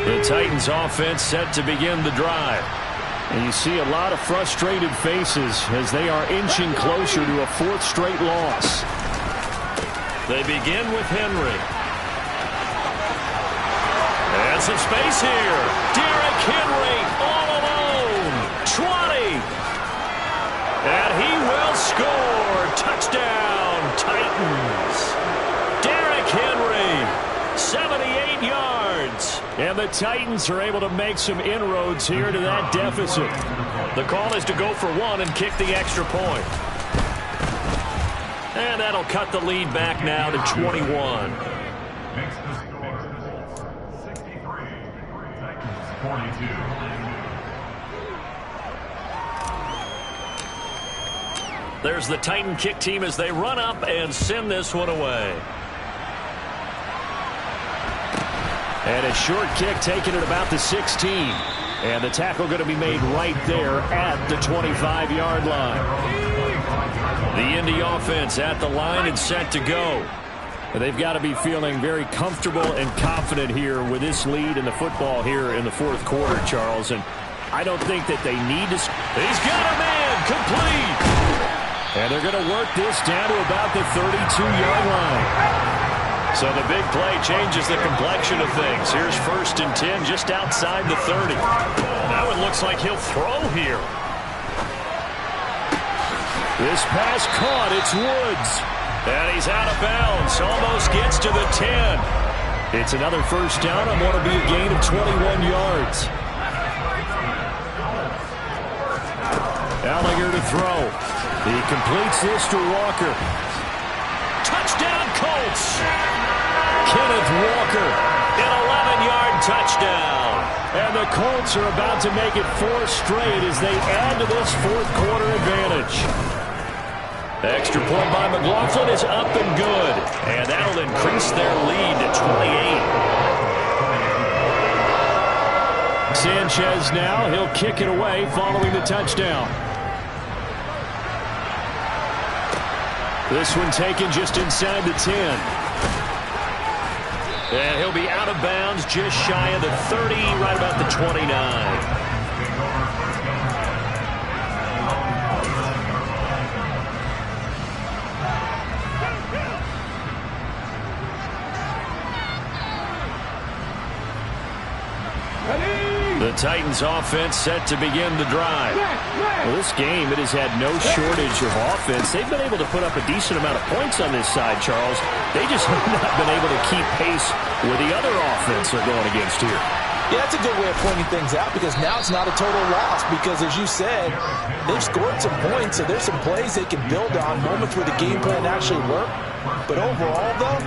The Titans offense set to begin the drive. And you see a lot of frustrated faces as they are inching closer to a 4th straight loss. They begin with Henry. And some space here. Derrick Henry all alone. 20. And he will score. Touchdown, Titans. Derrick Henry, 78 yards. And the Titans are able to make some inroads here to that deficit. The call is to go for 1 and kick the extra point. And that'll cut the lead back now to 21. There's the Titan kick team as they run up and send this one away. And a short kick taken at about the 16. And the tackle going to be made right there at the 25-yard line. The Indy offense at the line and set to go. And they've got to be feeling very comfortable and confident here with this lead in the football here in the 4th quarter, Charles. And I don't think that they need to. He's got a man complete. And they're going to work this down to about the 32-yard line. So the big play changes the complexion of things. Here's 1st and 10 just outside the 30. Now it looks like he'll throw here. This pass caught. It's Woods. And he's out of bounds. Almost gets to the 10. It's another 1st down. I'm going to be a gain of 21 yards. Allinger to throw. He completes this to Walker. Touchdown, Colts. Kenneth Walker, an 11-yard touchdown. And the Colts are about to make it 4 straight as they add to this 4th quarter advantage. Extra point by McLaughlin is up and good. And that'll increase their lead to 28. Sanchez now, he'll kick it away following the touchdown. This one taken just inside the 10. And he'll be out of bounds just shy of the 30, right about the 29. The Titans offense set to begin the drive. Well, this game, it has had no shortage of offense. They've been able to put up a decent amount of points on this side, Charles. They just have not been able to keep pace with the other offense they're going against here. Yeah, that's a good way of pointing things out because now it's not a total loss because, as you said, they've scored some points, so there's some plays they can build on, moments where the game plan actually worked. But overall, though,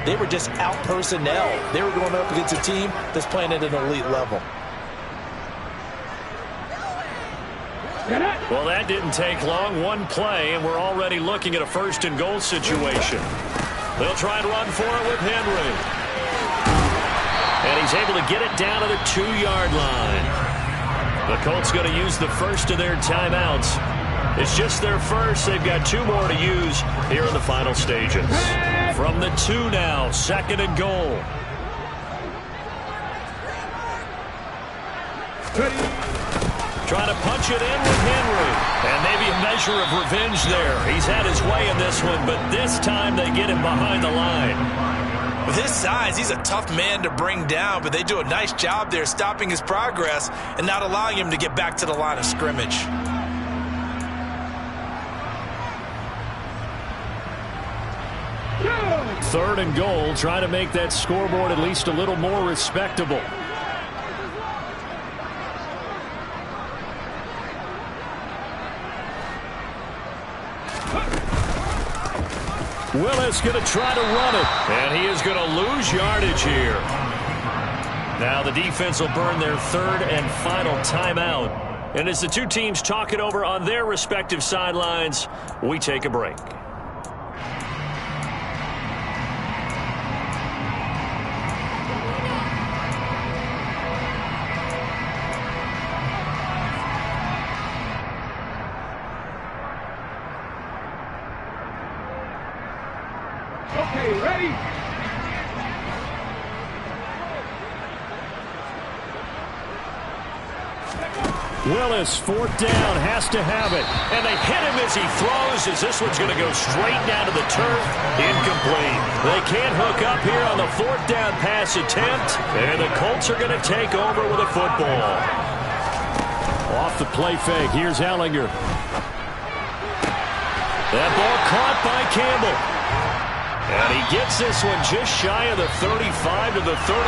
they were just out personnel. They were going up against a team that's playing at an elite level. Well, that didn't take long. One play, and we're already looking at a first-and-goal situation. They'll try and run for it with Henry. And he's able to get it down to the 2-yard line. The Colts going to use the first of their timeouts. It's just their first. They've got 2 more to use here in the final stages. From the 2 now, second and goal. Trying to punch it in with Henry. And maybe a measure of revenge there. He's had his way in this one, but this time they get him behind the line. With his size, he's a tough man to bring down, but they do a nice job there stopping his progress and not allowing him to get back to the line of scrimmage. Third and goal, trying to make that scoreboard at least a little more respectable. Willis going to try to run it, and he is going to lose yardage here. Now the defense will burn their third and final timeout. And as the two teams talk it over on their respective sidelines, we take a break. Okay, ready? Willis, fourth down, has to have it. And they hit him as he throws, as this one's going to go straight down to the turf. Incomplete. They can't hook up here on the fourth down pass attempt. And the Colts are going to take over with a football. Off the play fake, here's Ellinger. That ball caught by Campbell. And he gets this one just shy of the 35 to the 34.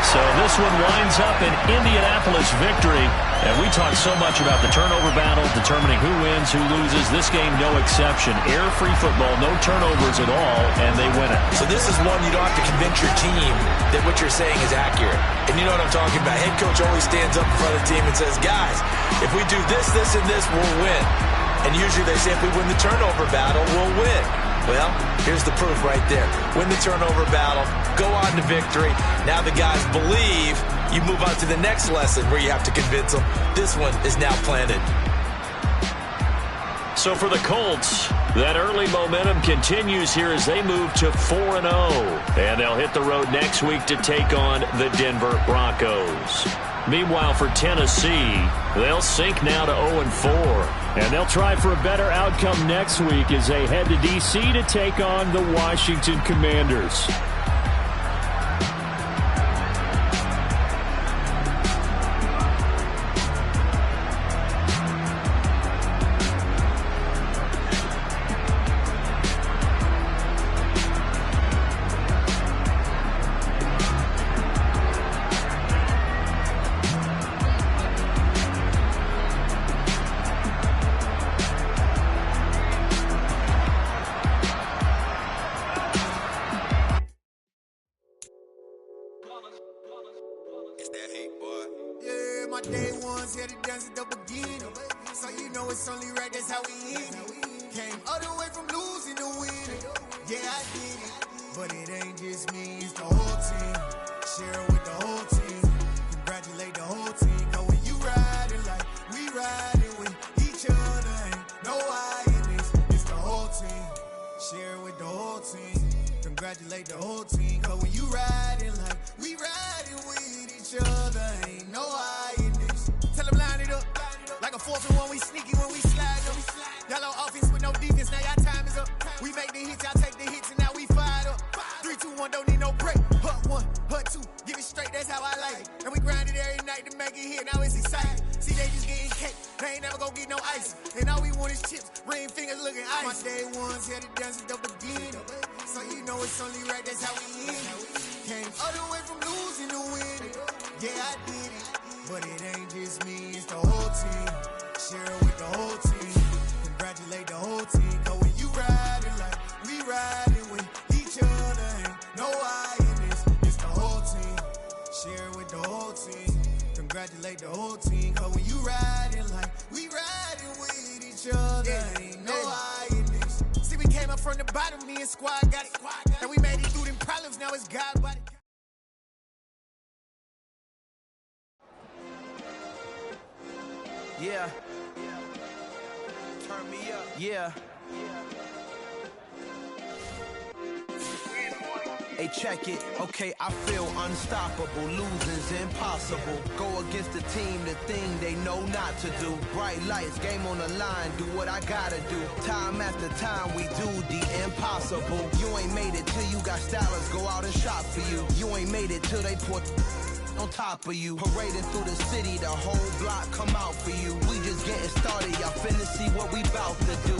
So this one winds up an Indianapolis victory. And we talk so much about the turnover battle, determining who wins, who loses. This game, no exception. Error-free football, no turnovers at all, and they win it. So this is one you don't have to convince your team that what you're saying is accurate. And you know what I'm talking about. Head coach always stands up in front of the team and says, guys, if we do this, this, and this, we'll win. And usually they say if we win the turnover battle, we'll win. Well, here's the proof right there. Win the turnover battle, go on to victory. Now the guys believe. You move on to the next lesson where you have to convince them. This one is now planted. So for the Colts, that early momentum continues here as they move to 4-0. And they'll hit the road next week to take on the Denver Broncos. Meanwhile, for Tennessee, they'll sink now to 0-4. And they'll try for a better outcome next week as they head to D.C. to take on the Washington Commanders. Congratulate the whole team, 'cause when you to make it here, now it's exciting. See, they just getting cake, they ain't never gonna get no ice. And all we want is chips, ring fingers looking ice. My day ones had to dance it up again. So you know it's only right, that's how we end. Came all the way from losing to winning. Yeah, I did it, but it ain't just me, it's the whole team. Share it with the whole team. Congratulate the whole team. Cause when you riding like we riding with each other, ain't no I in this. It's the whole team. Share it with the whole team. Congratulate the whole team. Cause when you riding like we riding with each other, ain't no I in this. See, we came up from the bottom, me and squad got it. And we made it through them problems, now it's God body. Yeah. Turn me up. Yeah. Hey, check it. Okay, I feel unstoppable. Losing's impossible. Go against the team, the thing they know not to do. Bright lights, game on the line, do what I gotta do. Time after time, we do the impossible. You ain't made it till you got stylists go out and shop for you. You ain't made it till they put on top of you. Parading through the city, the whole block come out for you. We just getting started, y'all finna see what we bout to do.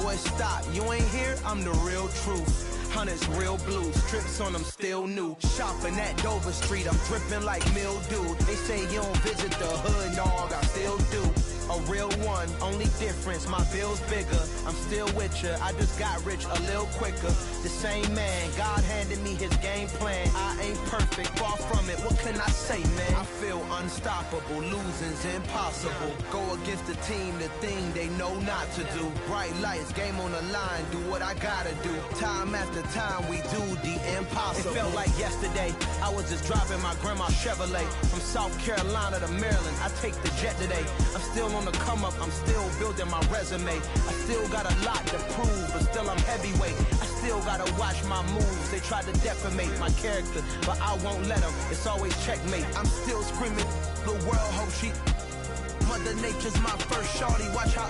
Boy, stop, you ain't here, I'm the real truth. Hunters, real blue, strips on them still new. Shopping at Dover Street, I'm dripping like mildew. They say you don't visit the hood, dog, I still do. A real one, only difference, my bill's bigger. I'm still with ya, I just got rich a little quicker. The same man, God handed me his game plan. I ain't perfect, far from it, what can I say, man? I feel unstoppable, losing's impossible. Go against the team, the thing they know not to do. Bright lights, game on the line, do what I gotta do. Time after time, we do the impossible. It felt like yesterday, I was just driving my grandma's Chevrolet. From South Carolina to Maryland, I take the jet today. I'm still on the come up, I'm still building my resume. I still got a lot to prove, but still I'm heavyweight. I still gotta watch my moves. They tried to defamate my character, but I won't let them. It's always checkmate. I'm still screaming, the world hope she. Mother Nature's my first shorty, watch how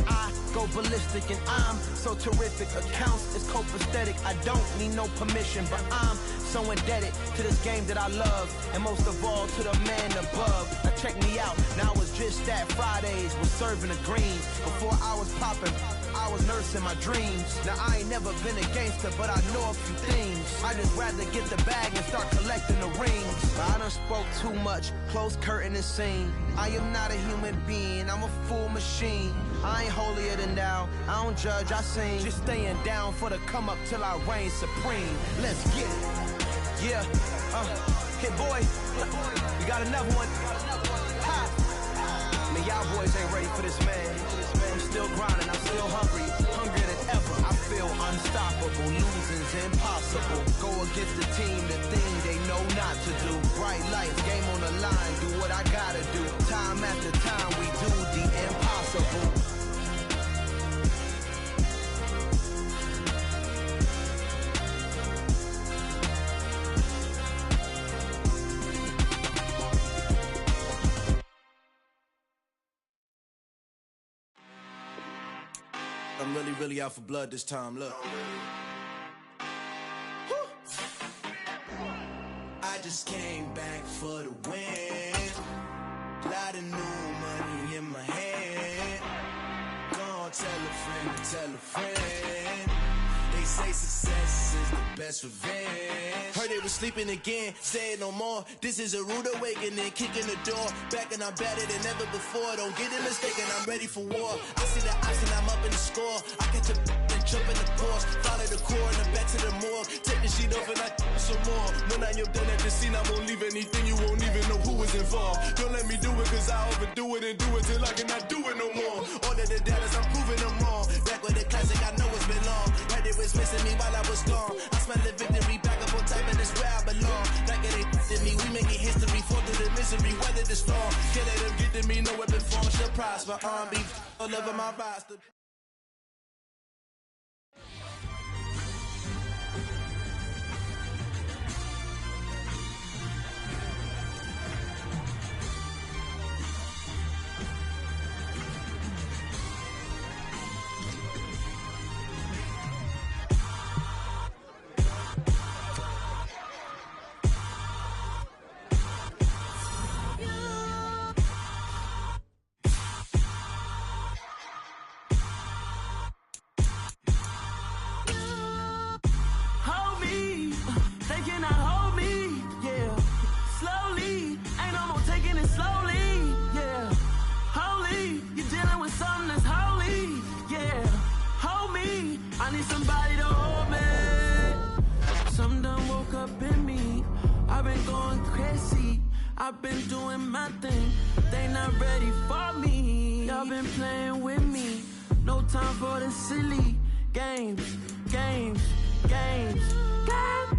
I go ballistic and I'm so terrific. Accounts is copacetic, I don't need no permission, but I'm so indebted to this game that I love, and most of all to the man above. Now check me out, now it's just that Fridays was serving the greens. Before I was popping, I was nursing my dreams. Now I ain't never been a gangster, but I know a few things. I just rather get the bag and start collecting the rings. But I done spoke too much, close curtain and scene. I am not a human being, I'm a full machine. I ain't holier than thou, I don't judge, I sing. Just staying down for the come up till I reign supreme. Let's get it. Yeah, hit boy, we got another one. Ha. Man, y'all boys ain't ready for this, man. I'm still grinding, I'm still hungry, hungrier than ever. I feel unstoppable, losing's impossible. Go against the team, the thing they know not to do. Bright lights, game on the line, do what I gotta do. Time after time, we do the impossible. I'm really out for blood this time, look. I just came back for the win. Lot of new money in my hand. Gonna tell a friend to tell a friend. They say success is the best revenge. Heard they was sleeping again, say it no more. This is a rude awakening, kicking the door. Back and I'm better than ever before. Don't get it mistaken, I'm ready for war. I see the option, I'm up in the score. I catch a and jump in the Porsche. Follow the core and then back to the morgue. Take the sheet off and I some more. When I am done at the scene, I won't leave anything. You won't even know who was involved. Don't let me do it cause I overdo it and do it till I cannot do it no more. All of the doubters, I'm proving them wrong. Back with the classic, I know it's been long. Heard it was missing me while I was gone. I smell the victory back up on top and it's where I belong. Like it ain't to me, we making history. Fall through the misery, weather the storm. Can't let them get to me, no weapon form shall prosper. Be all over my roster. You slowly, yeah. Holy, you're dealing with something that's holy, yeah. Hold me, I need somebody to hold me. Something done woke up in me. I've been going crazy. I've been doing my thing. They not ready for me. Y'all been playing with me. No time for the silly games, games, games, games.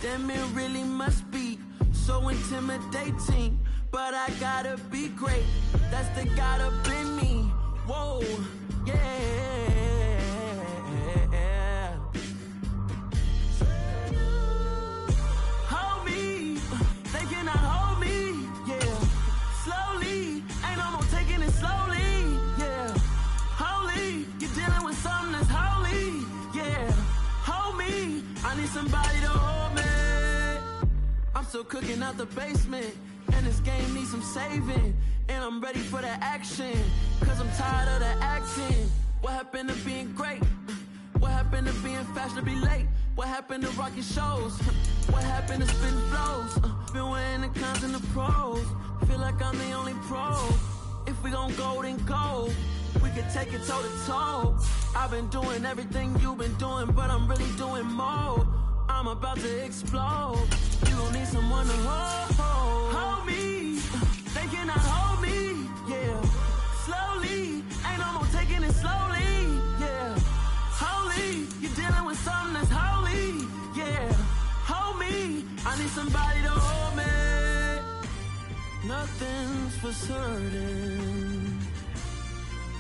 Damn, it really must be so intimidating. But I gotta be great. That's the God up in me. Whoa, yeah. Hold me. They cannot hold me. Yeah. Slowly. Ain't no more taking it slowly. Yeah. Holy. You're dealing with something that's holy. Yeah. Hold me. I need somebody to hold me. I'm still cooking out the basement. And this game needs some saving. And I'm ready for the action. Cause I'm tired of the acting. What happened to being great? What happened to being fashionably late? What happened to rocking shows? What happened to spitting flows? Been weighing the cons and the pros. Feel like I'm the only pro. If we gon' go, then go. We can take it toe to toe. I've been doing everything you've been doing, but I'm really doing more. I'm about to explode. You gon' need someone to hold me. They cannot hold me. Yeah. Slowly. Ain't no more taking it slowly. Yeah. Holy. You're dealing with something that's holy. Yeah. Hold me. I need somebody to hold me. Nothing's for certain,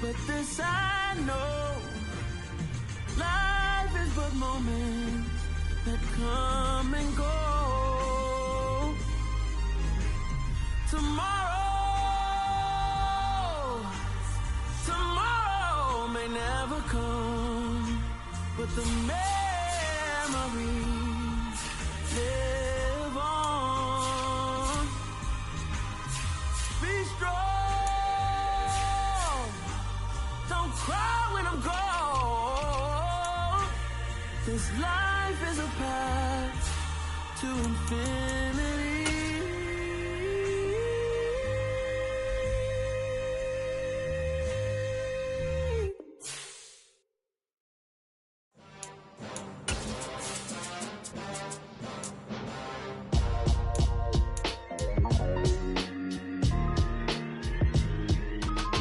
but this I know. Life is but moments that come and go. Tomorrow may never come, but the memories live on. Be strong, don't cry when I'm gone. This life is a path to infinity.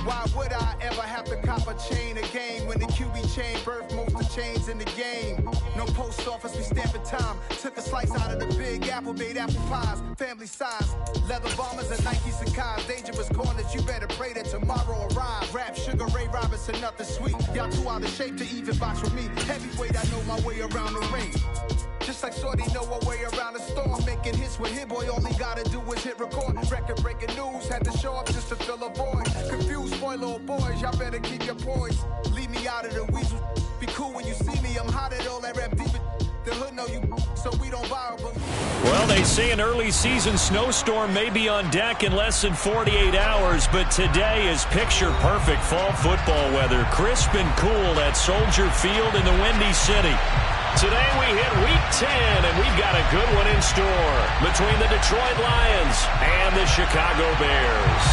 Why would I ever have to cop a chain again when the QB chain birthed most of the chains in the game? No post office, we stamping time. Took a slice out of the big apple, made apple pies, family size. Leather bombers and Nike Sacai's, dangerous corners, you better pray that tomorrow arrives. Rap, Sugar Ray Robinson, nothing sweet. Y'all too out of shape to even box with me. Heavyweight, I know my way around the ring. Just like Shorty know her way around the storm. Making hits with Hit Boy, all he gotta do is hit record. Record breaking news, had to show up just to fill a void. Confused, spoiled boys, y'all better keep your poise. Leave me out of the weasel. Be cool when you see me, I'm hot at all that rap deep. The hood know you, so we don't borrow. Well, they say an early season snowstorm may be on deck in less than 48 hours, but today is picture-perfect fall football weather. Crisp and cool at Soldier Field in the Windy City. Today we hit Week 10, and we've got a good one in store between the Detroit Lions and the Chicago Bears.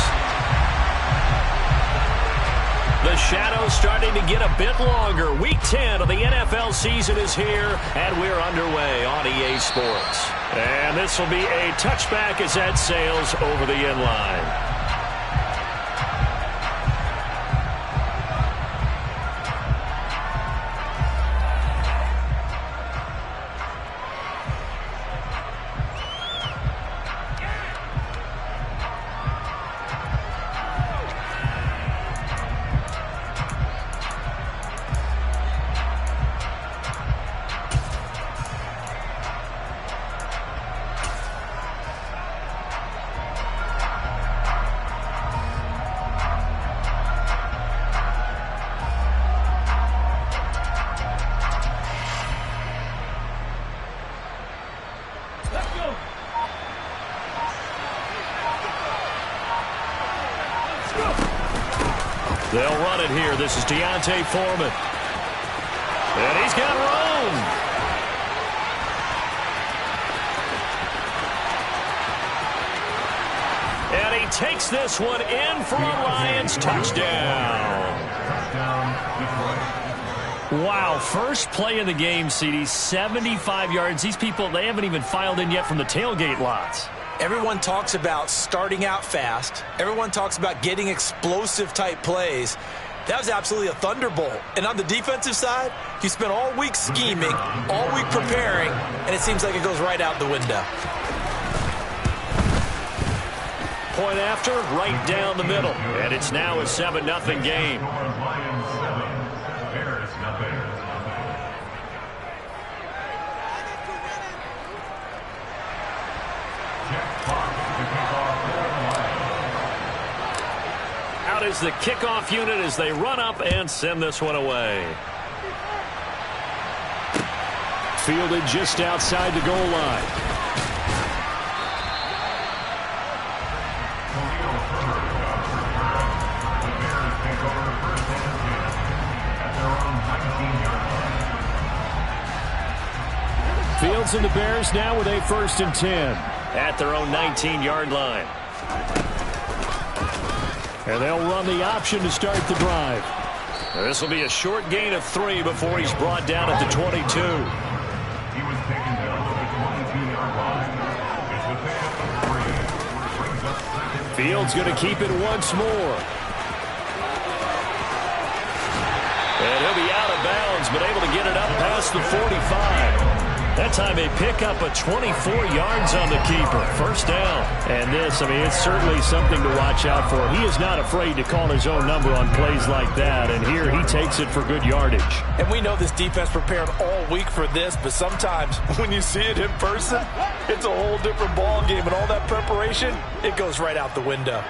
The shadow's starting to get a bit longer. Week 10 of the NFL season is here, and we're underway on EA Sports. And this will be a touchback as that sails over the end line. They'll run it here. This is Deontay Foreman. And he's got room. And he takes this one in for a Lions touchdown. Wow, first play of the game, CD, 75 yards. These people, they haven't even filed in yet from the tailgate lots. Everyone talks about starting out fast. Everyone talks about getting explosive-type plays. That was absolutely a thunderbolt. And on the defensive side, he spent all week scheming, all week preparing, and it seems like it goes right out the window. Point after, right down the middle. And it's now a 7-0 game. Out is the kickoff unit as they run up and send this one away. Fielded just outside the goal line. Fields and the Bears now with a 1st and 10. At their own 19-yard line. And they'll run the option to start the drive. This will be a short gain of 3 before he's brought down at the 22. He was taken down at the 22-yard line. It's the pickup of 3. Fields going to keep it once more. And he'll be out of bounds, but able to get it up past the 45. That time they pick up a 24 yards on the keeper. First down. And this, I mean, it's certainly something to watch out for. He is not afraid to call his own number on plays like that, and here he takes it for good yardage. And we know this defense prepared all week for this, but sometimes when you see it in person, it's a whole different ball game, and all that preparation, it goes right out the window.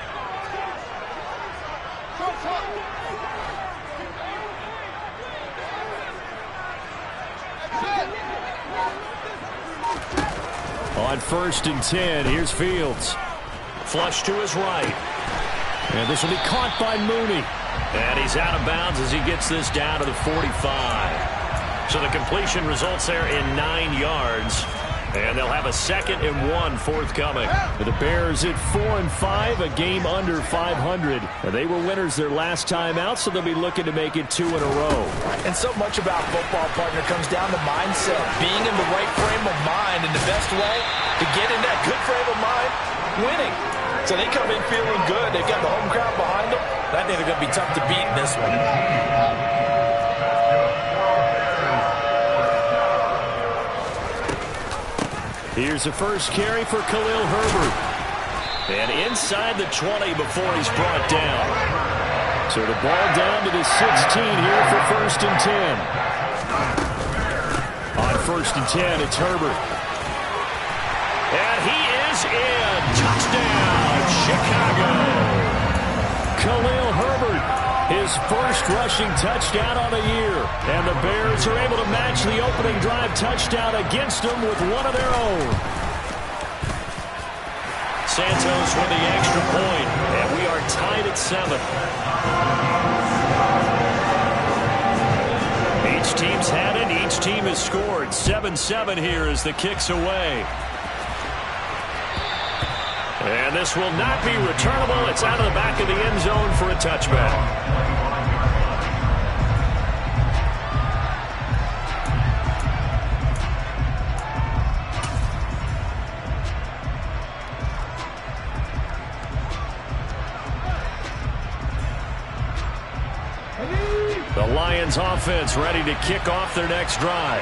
On 1st and 10, here's Fields. Flush to his right. And this will be caught by Mooney. And he's out of bounds as he gets this down to the 45. So the completion results there in 9 yards. And they'll have a 2nd and 1 forthcoming. The Bears at 4 and 5, a game under 500. They were winners their last time out, so they'll be looking to make it 2 in a row. And so much about football, partner, comes down to mindset. Being in the right frame of mind, and the best way to get in that good frame of mind, winning. So they come in feeling good. They've got the home crowd behind them. And I think they're going to be tough to beat in this one. Here's the first carry for Khalil Herbert. And inside the 20 before he's brought down. So the ball down to the 16 here for 1st and 10. On 1st and 10, it's Herbert. And he is in. Touchdown, Chicago. Khalil Herbert, his first rushing touchdown on the year. And the Bears are able to match the opening drive touchdown against them with one of their own. Santos with the extra point, and we are tied at 7. Each team's had it. Each team has scored. 7-7 here as the kick's away. And this will not be returnable. It's out of the back of the end zone for a touchback. The Lions offense ready to kick off their next drive.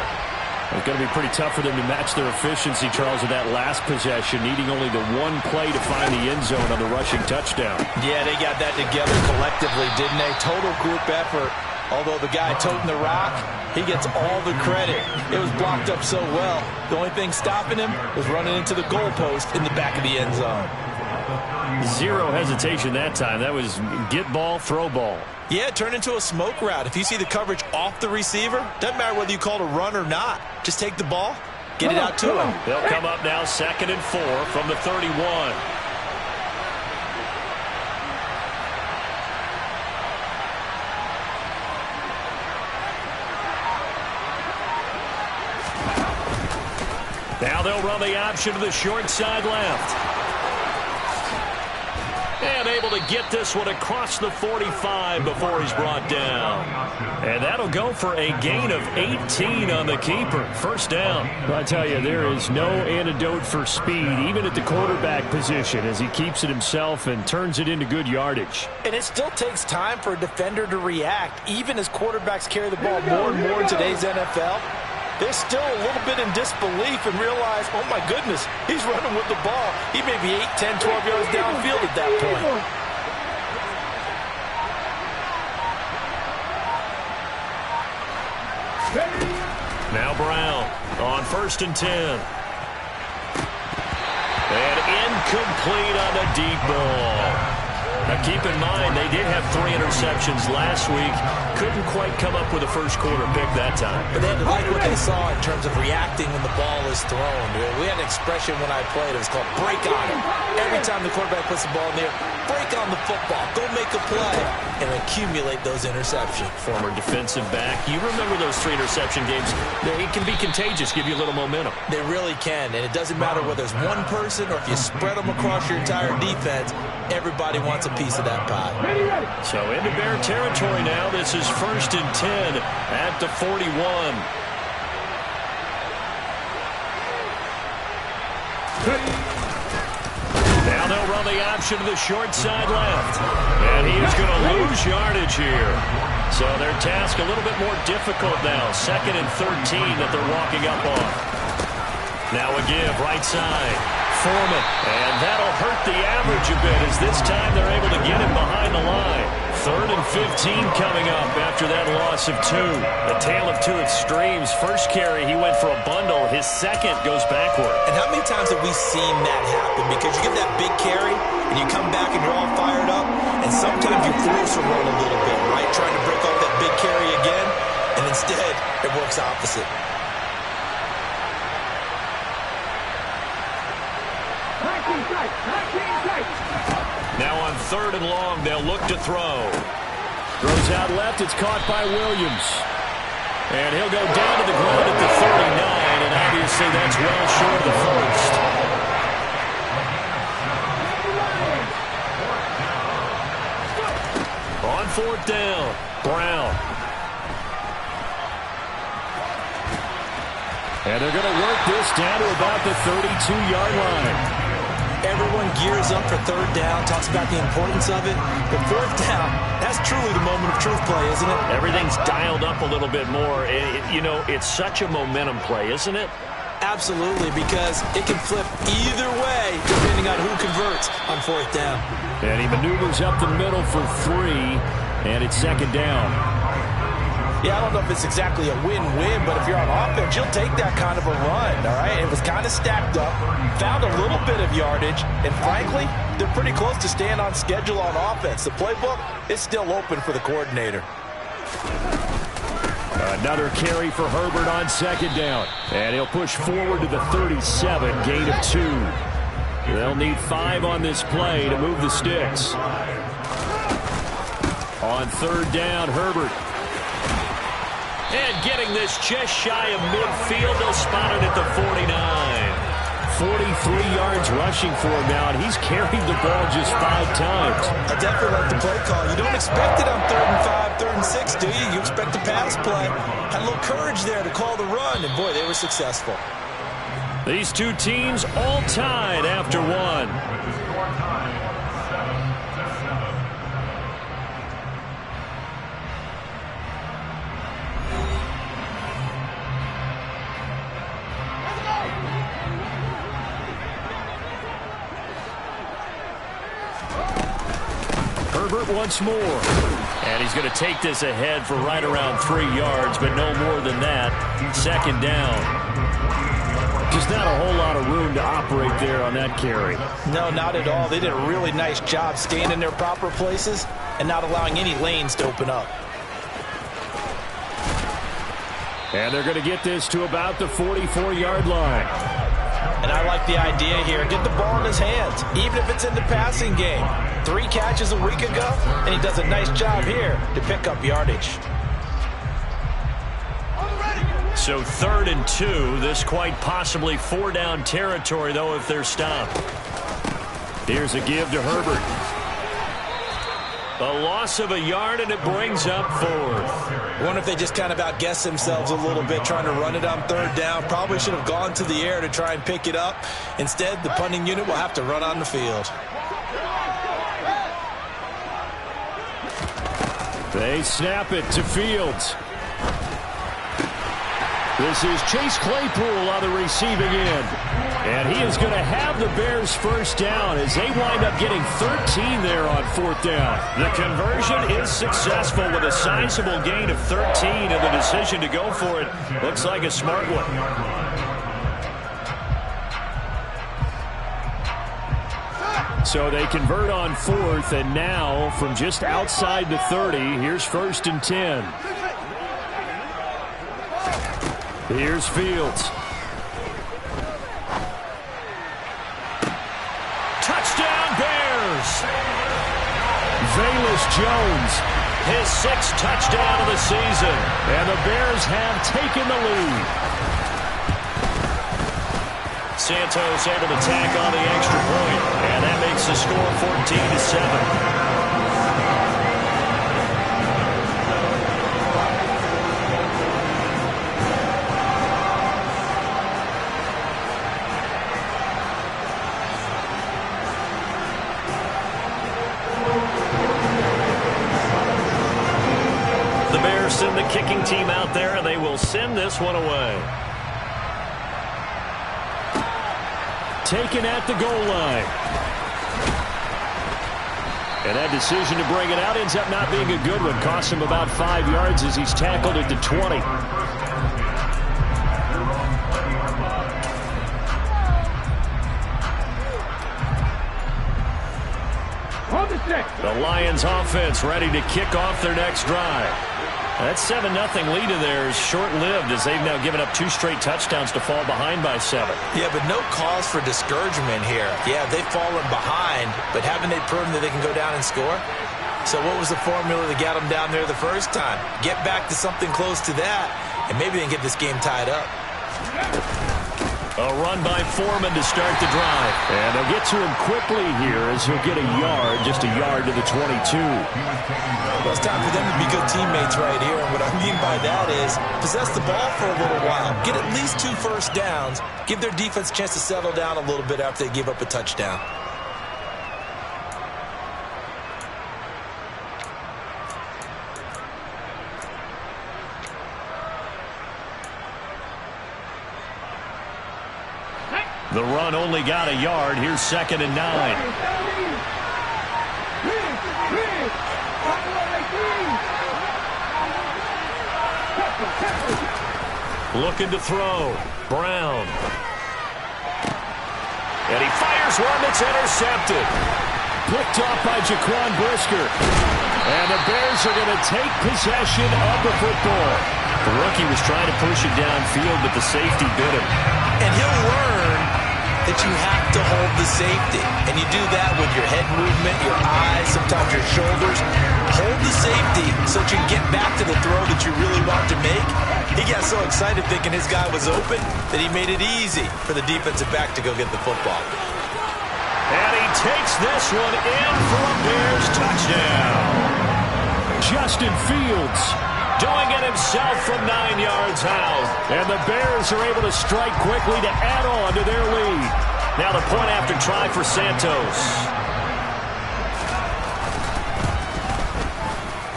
It's going to be pretty tough for them to match their efficiency, Charles, with that last possession, needing only the one play to find the end zone on the rushing touchdown. Yeah, they got that together collectively, didn't they? Total group effort. Although the guy toting the rock, he gets all the credit. It was blocked up so well. The only thing stopping him was running into the goalpost in the back of the end zone. Zero hesitation that time. That was get ball, throw ball. Yeah, it turned into a smoke route. If you see the coverage off the receiver, doesn't matter whether you call it a run or not. Just take the ball, get it out to him. They'll come up now 2nd and 4 from the 31. Now they'll run the option to the short side left. And able to get this one across the 45 before he's brought down. And that'll go for a gain of 18 on the keeper. First down. Well, I tell you, there is no antidote for speed, even at the quarterback position, as he keeps it himself and turns it into good yardage. And it still takes time for a defender to react. Even as quarterbacks carry the ball more and more in today's NFL, they're still a little bit in disbelief and realize, oh my goodness, he's running with the ball. He may be 8, 10, 12 yards downfield at that point. Now Brown on 1st and 10. And incomplete on the deep ball. Now keep in mind, they did have 3 interceptions last week. Couldn't quite come up with a first quarter pick that time. But they like what they saw in terms of reacting when the ball is thrown. We had an expression when I played. It was called break on it. Every time the quarterback puts the ball in there, break on the football. Go make a play and accumulate those interceptions. Former defensive back. You remember those 3 interception games. It can be contagious, give you a little momentum. They really can, and it doesn't matter whether it's one person or if you spread them across your entire defense. Everybody wants a piece of that pie. So into Bear territory now. This is 1st and 10 at the 41. Now they'll run the option to the short side left. And he is going to lose yardage here. So their task a little bit more difficult now. 2nd and 13 that they're walking up on. Now a give, right side. Foreman. And that'll hurt the average a bit as this time they're able to get him behind the line. 3rd and 15 coming up after that loss of 2. A tale of 2 extremes. First carry, he went for a bundle. His second goes backward. And how many times have we seen that happen? Because you get that big carry, and you come back and you're all fired up, and sometimes you force a run a little bit, right? Trying to break off that big carry again, and instead it works opposite. Now on 3rd and long, they'll look to throw. Throws out left. It's caught by Williams. And he'll go down to the ground at the 39, and obviously that's well short of the first. On 4th down, Brown. And they're going to work this down to about the 32-yard line. Everyone gears up for 3rd down, talks about the importance of it. But 4th down, that's truly the moment of truth play, isn't it? Everything's dialed up a little bit more. It's such a momentum play, isn't it? Absolutely, because it can flip either way depending on who converts on 4th down. And he maneuvers up the middle for 3, and it's 2nd down. Yeah, I don't know if it's exactly a win-win, but if you're on offense, you'll take that kind of a run, all right? It was kind of stacked up, found a little bit of yardage, and frankly, they're pretty close to staying on schedule on offense. The playbook is still open for the coordinator. Another carry for Herbert on 2nd down. And he'll push forward to the 37, gain of 2. They'll need 5 on this play to move the sticks. On 3rd down, Herbert. And getting this just shy of midfield, they'll spot it at the 49. 43 yards rushing for him now, and he's carried the ball just 5 times. I definitely like the play call. You don't expect it on 3rd and 5, 3rd and 6, do you? You expect the pass play. Had a little courage there to call the run, and boy, they were successful. These two teams all tied after 1. Herbert once more. And he's going to take this ahead for right around 3 yards, but no more than that. 2nd down. Just not a whole lot of room to operate there on that carry. No, not at all. They did a really nice job staying in their proper places and not allowing any lanes to open up. And they're going to get this to about the 44-yard line. And I like the idea here. Get the ball in his hands, even if it's in the passing game. 3 catches a week ago, and he does a nice job here to pick up yardage. So 3rd and 2. This quite possibly 4-down territory, though, if they're stopped. Here's a give to Herbert. A loss of a yard, and it brings up 4th. I wonder if they just kind of outguessed themselves a little bit trying to run it on 3rd down. Probably should have gone to the air to try and pick it up. Instead, the punting unit will have to run on the field. They snap it to Fields. This is Chase Claypool on the receiving end. And he is going to have the Bears first down as they wind up getting 13 there on 4th down. The conversion is successful with a sizable gain of 13, and the decision to go for it looks like a smart one. So they convert on 4th, and now from just outside the 30, here's 1st and 10. Here's Fields. Touchdown Bears! Velus Jones, his 6th touchdown of the season. And the Bears have taken the lead. Santos able to tack on the extra point, and that makes the score 14-7. Send the kicking team out there, and they will send this one away. Taken at the goal line. And that decision to bring it out ends up not being a good one. Costs him about 5 yards as he's tackled at the 20. The Lions offense ready to kick off their next drive. That 7-0 lead of theirs short-lived as they've now given up 2 straight touchdowns to fall behind by 7. Yeah, but no cause for discouragement here. Yeah, they've fallen behind, but haven't they proven that they can go down and score? So what was the formula that got them down there the first time? Get back to something close to that, and maybe they can get this game tied up. A run by Foreman to start the drive. And they'll get to him quickly here as he'll get a yard, just a yard to the 22. Well, it's time for them to be good teammates right here. And what I mean by that is possess the ball for a little while. Get at least 2 first downs. Give their defense a chance to settle down a little bit after they give up a touchdown. The run only got a yard. Here's 2nd and 9. Looking to throw. Brown. And he fires one that's intercepted. Picked off by Jaquan Brisker. And the Bears are going to take possession of the football. The rookie was trying to push it downfield, but the safety bit him. And he'll learn that you have to hold the safety. And you do that with your head movement, your eyes, sometimes your shoulders. Hold the safety so that you can get back to the throw that you really want to make. He got so excited thinking his guy was open that he made it easy for the defensive back to go get the football. And he takes this one in for a Bears touchdown. Justin Fields doing it himself from 9 yards out. And the Bears are able to strike quickly to add on to their lead. Now the point after try for Santos.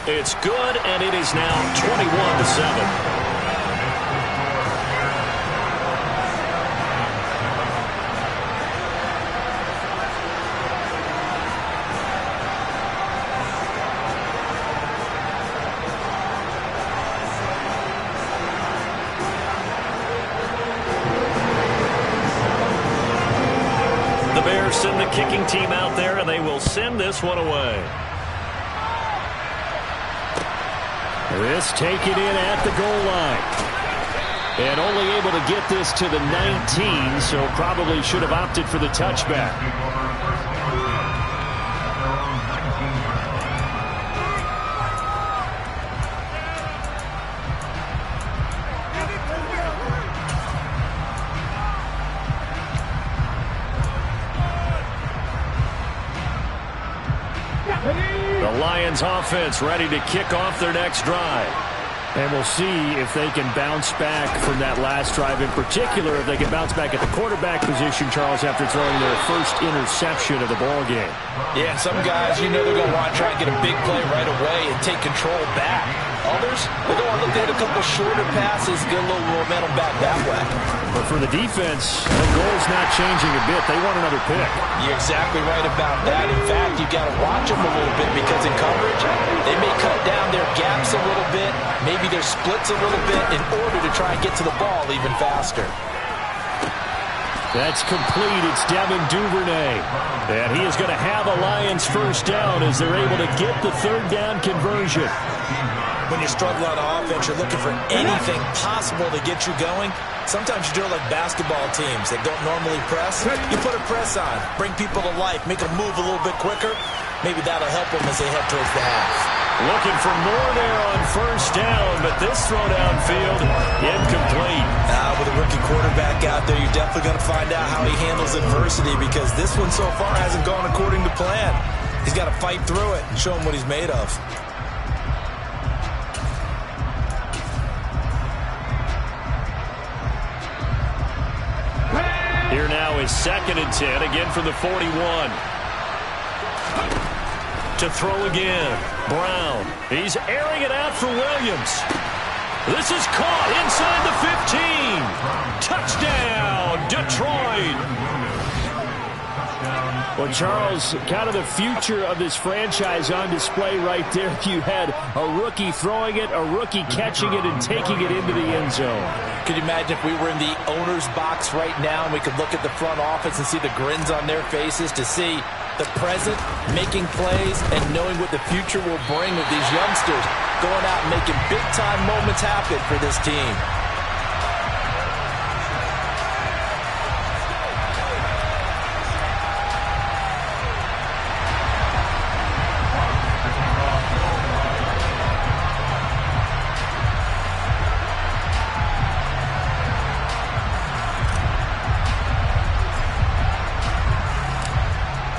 It's good, and it is now 21-7. Send the kicking team out there, and they will send this one away. This taken in at the goal line. And only able to get this to the 19, so probably should have opted for the touchback. The The Lions offense ready to kick off their next drive. And we'll see if they can bounce back from that last drive. In particular, if they can bounce back at the quarterback position, Charles, after throwing their first interception of the ballgame. Yeah, some guys, you know they're going to want to try and get a big play right away and take control back. Others, they're going to look at a couple shorter passes, get a little momentum back that way. But for the defense, the goal's not changing a bit. They want another pick. You're exactly right about that. In fact, you've got to watch them a little bit because in coverage, they may cut down their gaps a little bit, maybe their splits a little bit in order to try and get to the ball even faster. That's complete. It's Devin Duvernay. And he is going to have a Lions first down as they're able to get the third down conversion. When you're struggling on offense, you're looking for anything possible to get you going. Sometimes you do it like basketball teams that don't normally press. You put a press on, bring people to life, make them move a little bit quicker. Maybe that'll help them as they head towards the half. Looking for more there on first down, but this throw downfield, incomplete. With a rookie quarterback out there, you're definitely going to find out how he handles adversity because this one so far hasn't gone according to plan. He's got to fight through it and show him what he's made of. Here now is 2nd and 10, again from the 41. To throw again, Brown. He's airing it out for Williams. This is caught inside the 15. Touchdown, Detroit. Well, Charles, kind of the future of this franchise on display right there. You had a rookie throwing it, a rookie catching it, and taking it into the end zone. Could you imagine if we were in the owner's box right now and we could look at the front office and see the grins on their faces to see the present, making plays, and knowing what the future will bring with these youngsters going out and making big-time moments happen for this team.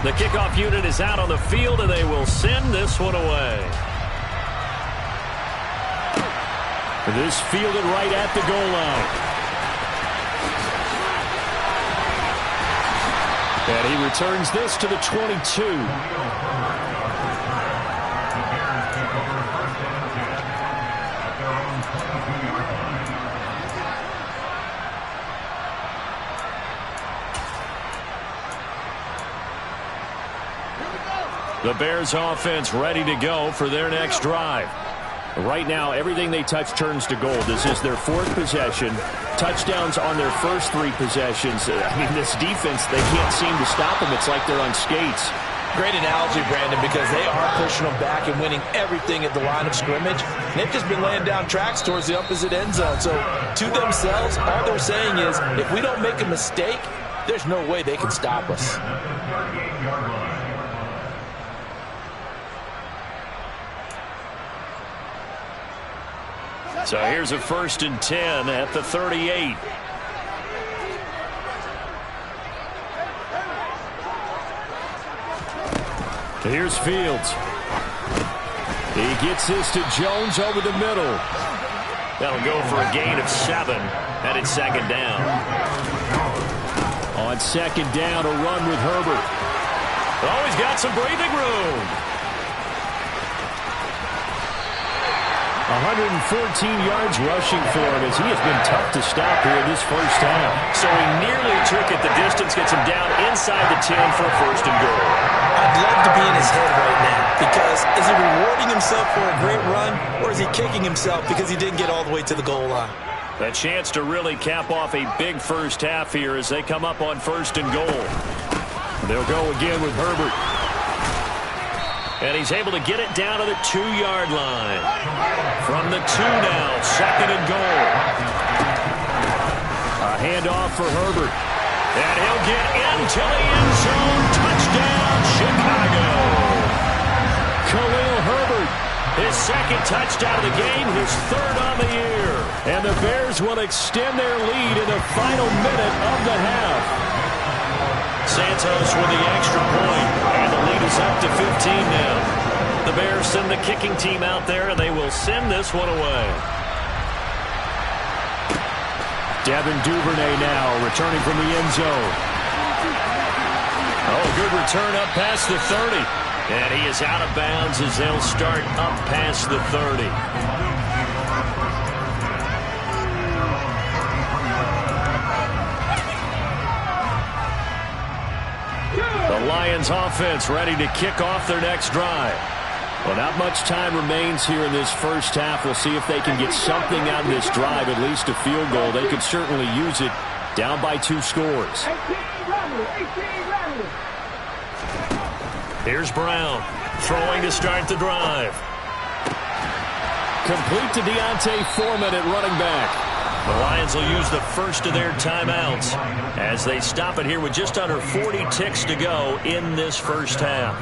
The kickoff unit is out on the field, and they will send this one away. This fielded right at the goal line. And he returns this to the 22. The Bears offense ready to go for their next drive. Right now, everything they touch turns to gold. This is their 4th possession. Touchdowns on their first 3 possessions. I mean, this defense, they can't seem to stop them. It's like they're on skates. Great analogy, Brandon, because they are pushing them back and winning everything at the line of scrimmage. They've just been laying down tracks towards the opposite end zone. So to themselves, all they're saying is, if we don't make a mistake, there's no way they can stop us. So here's a 1st and 10 at the 38. Here's Fields. He gets this to Jones over the middle. That'll go for a gain of 7, and it's 2nd down. On 2nd down, a run with Herbert. Oh, he's got some breathing room. 114 yards rushing for him as he has been tough to stop here in this first half. So he nearly took it the distance, gets him down inside the 10 for a 1st and goal. I'd love to be in his head right now because is he rewarding himself for a great run or is he kicking himself because he didn't get all the way to the goal line? A chance to really cap off a big first half here as they come up on 1st and goal. They'll go again with Herbert. And he's able to get it down to the 2-yard line. From the 2 now, 2nd and goal. A handoff for Herbert. And he'll get into the end zone. Touchdown, Chicago. Khalil Herbert. His 2nd touchdown of the game, his 3rd on the year. And the Bears will extend their lead in the final minute of the half. Santos with the extra point, and the lead is up to 15 now. The Bears send the kicking team out there, and they will send this one away. Devin Duvernay now returning from the end zone. Oh, good return up past the 30. And he is out of bounds as they'll start up past the 30. The Lions offense ready to kick off their next drive. Well, not much time remains here in this first half. We'll see if they can get something out of this drive, at least a field goal. They could certainly use it down by 2 scores. Here's Brown throwing to start the drive. Complete to D'Onta Foreman at running back. The Lions will use the first of their timeouts as they stop it here with just under 40 ticks to go in this first half.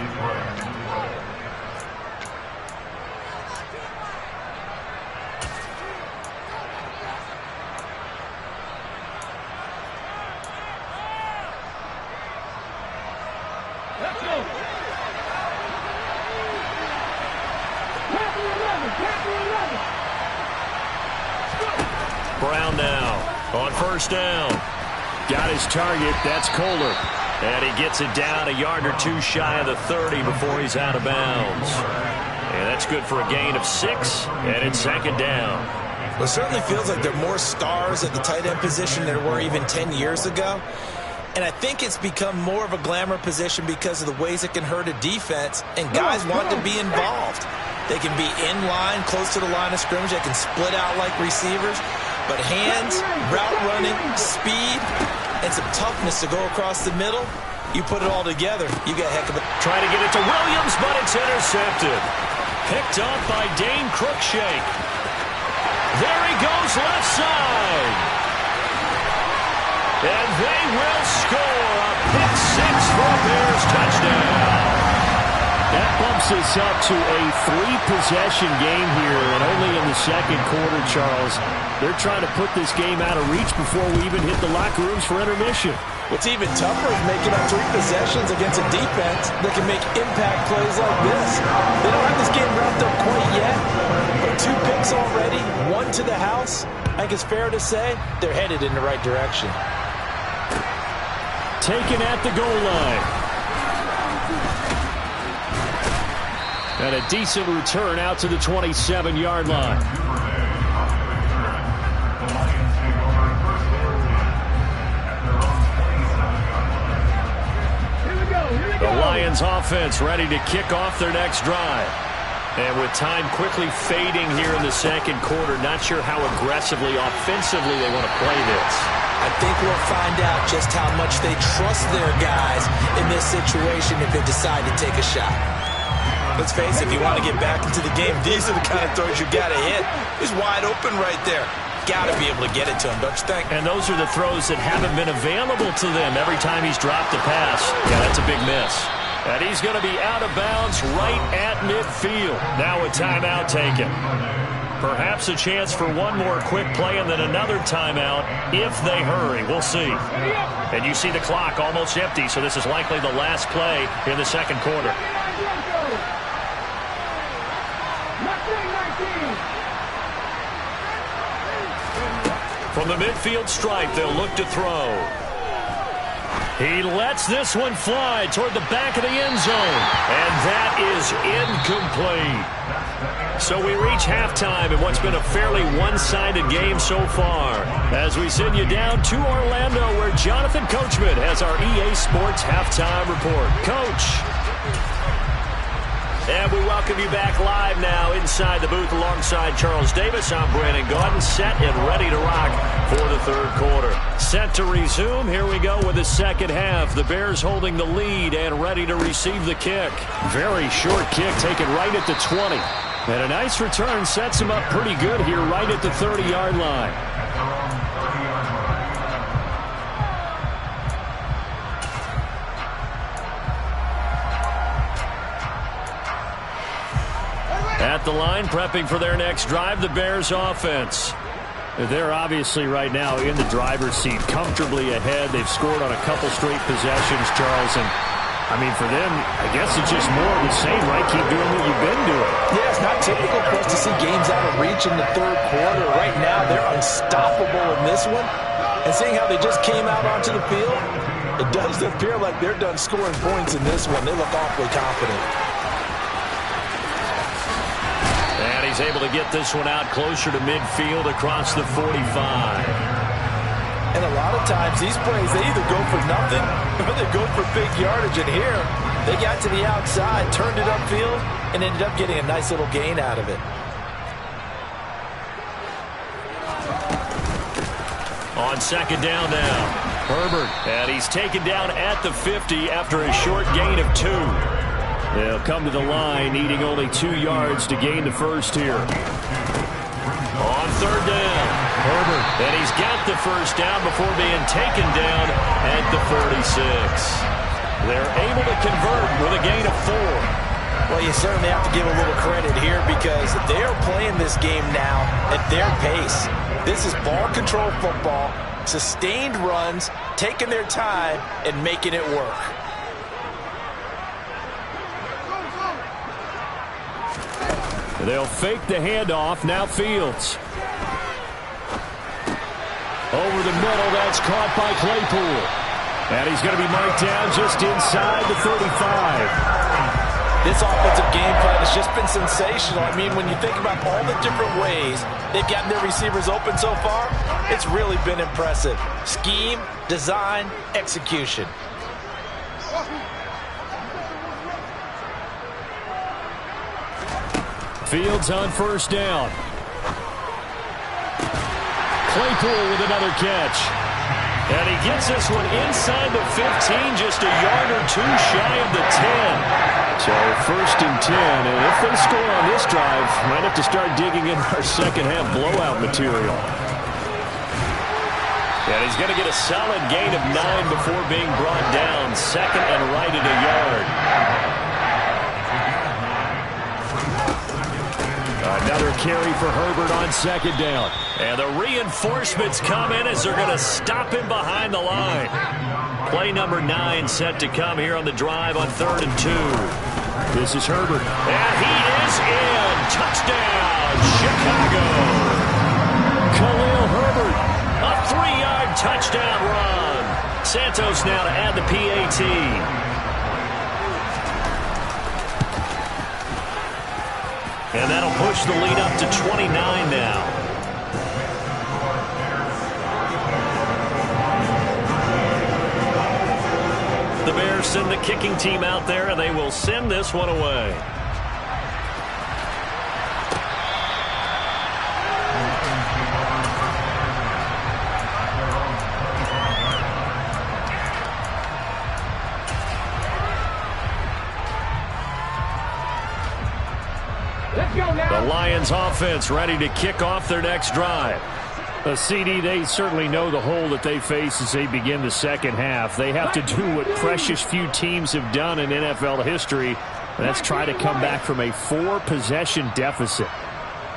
Brown now on first down. Got his target. That's Kohler. And he gets it down a yard or 2 shy of the 30 before he's out of bounds. And that's good for a gain of 6. And it's second down. Well, it certainly feels like there are more stars at the tight end position than there were even 10 years ago. And I think it's become more of a glamour position because of the ways it can hurt a defense. And guys want to be involved. They can be in line, close to the line of scrimmage. They can split out like receivers. But hands, route running, speed, and some toughness to go across the middle, you put it all together, you get a heck of a... Trying to get it to Williams, but it's intercepted. Picked up by Dane Cruikshank. There he goes left side. And they will score a pick 6 for a Bears touchdown. That bumps us up to a 3-possession game here, and only in the second quarter, Charles. They're trying to put this game out of reach before we even hit the locker rooms for intermission. What's even tougher is making up 3 possessions against a defense that can make impact plays like this. They don't have this game wrapped up quite yet, but 2 picks already, 1 to the house. I think it's fair to say they're headed in the right direction. Taken at the goal line. And a decent return out to the 27-yard line. The Lions offense ready to kick off their next drive. And with time quickly fading here in the second quarter, not sure how aggressively, offensively they want to play this. I think we'll find out just how much they trust their guys in this situation if they decide to take a shot. Let's face it, if you want to get back into the game, these are the kind of throws you got to hit. He's wide open right there. Got to be able to get it to him, don't you think? And those are the throws that haven't been available to them every time he's dropped a pass. Yeah, that's a big miss. And he's going to be out of bounds right at midfield. Now a timeout taken. Perhaps a chance for one more quick play and then another timeout if they hurry. We'll see. And you see the clock almost empty, so this is likely the last play in the second quarter. From the midfield stripe, they'll look to throw. He lets this one fly toward the back of the end zone. And that is incomplete. So we reach halftime in what's been a fairly one-sided game so far. As we send you down to Orlando, where Jonathan Coachman has our EA Sports halftime report. Coach. And we welcome you back live now inside the booth alongside Charles Davis. I'm Brandon Gaudin, set and ready to rock for the third quarter. Set to resume. Here we go with the second half. The Bears holding the lead and ready to receive the kick. Very short kick taken right at the 20. And a nice return sets him up pretty good here right at the 30-yard line. At the line, prepping for their next drive, the Bears offense. They're obviously right now in the driver's seat, comfortably ahead. They've scored on a couple straight possessions, Charles, and I mean, for them, I guess it's just more of the same, right? Keep doing what you've been doing. Yeah, it's not typical for us to see games out of reach in the third quarter. Right now, they're unstoppable in this one. And seeing how they just came out onto the field, it does appear like they're done scoring points in this one. They look awfully confident. And he's able to get this one out closer to midfield across the 45. And a lot of times, these plays, they either go for nothing or they go for big yardage. And here, they got to the outside, turned it upfield, and ended up getting a nice little gain out of it. On second down now, Herbert. And he's taken down at the 50 after a short gain of 2. They'll come to the line, needing only 2 yards to gain the first here. On third down, Herbert. And he's got the first down before being taken down at the 46. They're able to convert with a gain of 4. Well, you certainly have to give a little credit here because they are playing this game now at their pace. This is ball control football, sustained runs, taking their time and making it work. They'll fake the handoff. Now Fields. Over the middle. That's caught by Claypool. And he's going to be marked down just inside the 35. This offensive game plan has just been sensational. I mean, when you think about all the different ways they've gotten their receivers open so far, it's really been impressive. Scheme, design, execution. Fields on first down. Claypool with another catch. And he gets this one inside the 15, just a yard or 2 shy of the 10. So first and 10, and if they score on this drive, might have to start digging in our second half blowout material. And he's going to get a solid gain of 9 before being brought down. Second and right at a yard. Another carry for Herbert on second down. And the reinforcements come in as they're going to stop him behind the line. Play number 9 set to come here on the drive on 3rd and 2. This is Herbert. And he is in. Touchdown, Chicago. Khalil Herbert. A 3-yard touchdown run. Santos now to add the PAT. And that'll push the lead up to 29 now. The Bears send the kicking team out there, and they will send this one away. The Lions offense ready to kick off their next drive. CD, they certainly know the hole that they face as they begin the second half. They have to do what precious few teams have done in NFL history, and that's try to come back from a 4-possession deficit.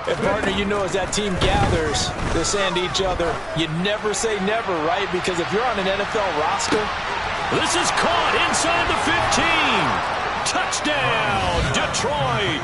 And partner, you know, as that team gathers, they're saying to each other, you never say never, right? Because if you're on an NFL roster, this is caught inside the 15. Touchdown, Detroit.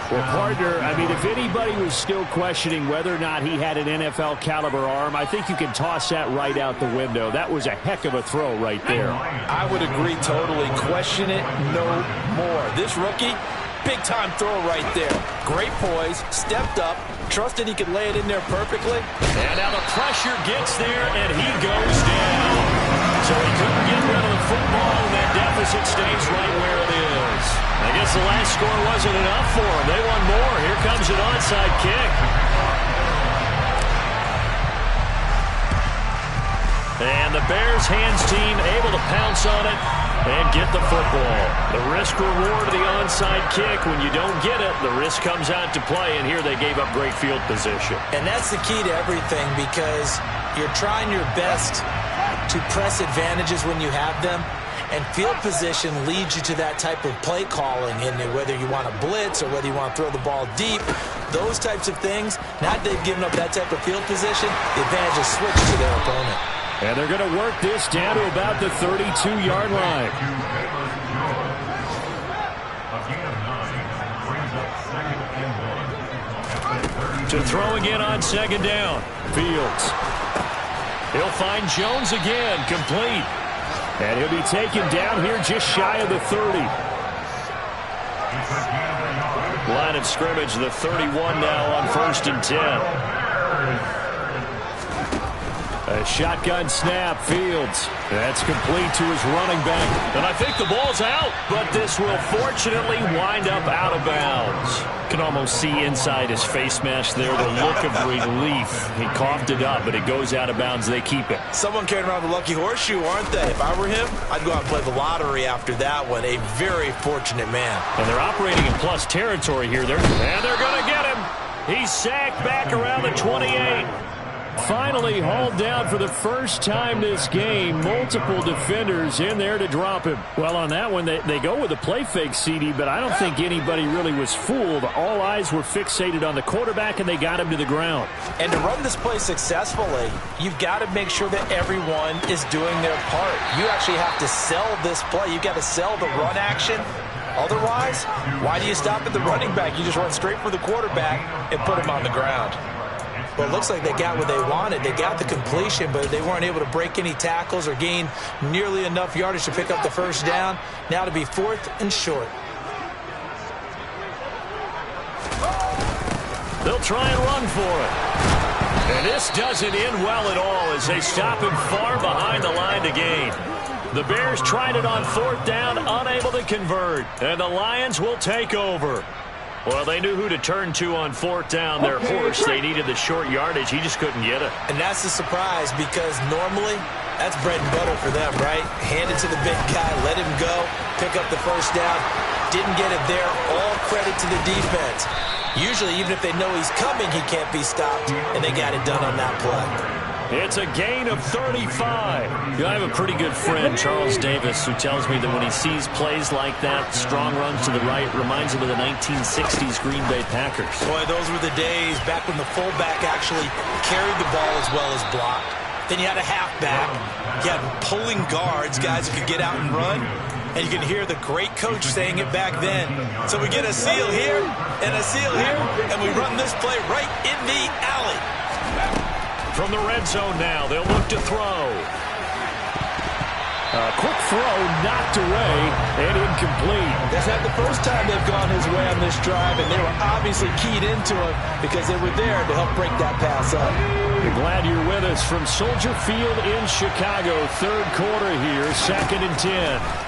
Well, partner, I mean, if anybody was still questioning whether or not he had an NFL caliber arm, I think you can toss that right out the window. That was a heck of a throw right there. I would agree totally. Question it no more. This rookie, big-time throw right there. Great poise, stepped up, trusted he could lay it in there perfectly. And now the pressure gets there, and he goes down. So he couldn't get rid of the football, and that deficit stays right where it is. I guess the last score wasn't enough for them. They won more. Here comes an onside kick. And the Bears hands team able to pounce on it and get the football. The risk reward of the onside kick. When you don't get it, the risk comes out to play, and here they gave up great field position. And that's the key to everything, because you're trying your best to press advantages when you have them, and field position leads you to that type of play calling, and whether you want to blitz or whether you want to throw the ball deep, those types of things. Now that they've given up that type of field position, the advantage is switched to their opponent. And they're going to work this down to about the 32-yard line. To throw again on second down. Fields. He'll find Jones again, complete. And he'll be taken down here just shy of the 30. Line of scrimmage, the 31 now on 1st and 10. A shotgun snap, Fields. That's complete to his running back. And I think the ball's out, but this will fortunately wind up out of bounds. Can almost see inside his face mask there the look of relief. He coughed it up, but it goes out of bounds. They keep it. Someone carrying around the lucky horseshoe, aren't they? If I were him, I'd go out and play the lottery after that one. A very fortunate man. And they're operating in plus territory here. And they're going to get him. He's sacked back around the 28. Finally hauled down for the first time this game. Multiple defenders in there to drop him. Well, on that one, they go with a play fake, CD, but I don't think anybody really was fooled. All eyes were fixated on the quarterback, and they got him to the ground. And to run this play successfully, you've got to make sure that everyone is doing their part. You actually have to sell this play. You've got to sell the run action. Otherwise, why do you stop at the running back? You just run straight for the quarterback and put him on the ground. Well, it looks like they got what they wanted. They got the completion, but they weren't able to break any tackles or gain nearly enough yardage to pick up the first down. Now to be 4th and short. They'll try and run for it. And this doesn't end well at all as they stop him far behind the line to gain. The Bears tried it on 4th down, unable to convert. And the Lions will take over. Well, they knew who to turn to on 4th down. Their horse, they needed the short yardage. He just couldn't get it. And that's the surprise because normally that's bread and butter for them, right? Hand it to the big guy, let him go, pick up the first down. Didn't get it there. All credit to the defense. Usually, even if they know he's coming, he can't be stopped, and they got it done on that play. It's a gain of 35. I have a pretty good friend, Charles Davis, who tells me that when he sees plays like that, strong runs to the right, reminds him of the 1960s Green Bay Packers. Boy, those were the days back when the fullback actually carried the ball as well as blocked. Then you had a halfback. You had pulling guards, guys who could get out and run. And you can hear the great coach saying it back then. So we get a seal here and a seal here, and we run this play right in the alley. From the red zone now, they'll look to throw. A quick throw knocked away and incomplete. That's not the first time they've gone his way on this drive, and they were obviously keyed into it because they were there to help break that pass up. We're glad you're with us from Soldier Field in Chicago. 3rd quarter here, 2nd and 10.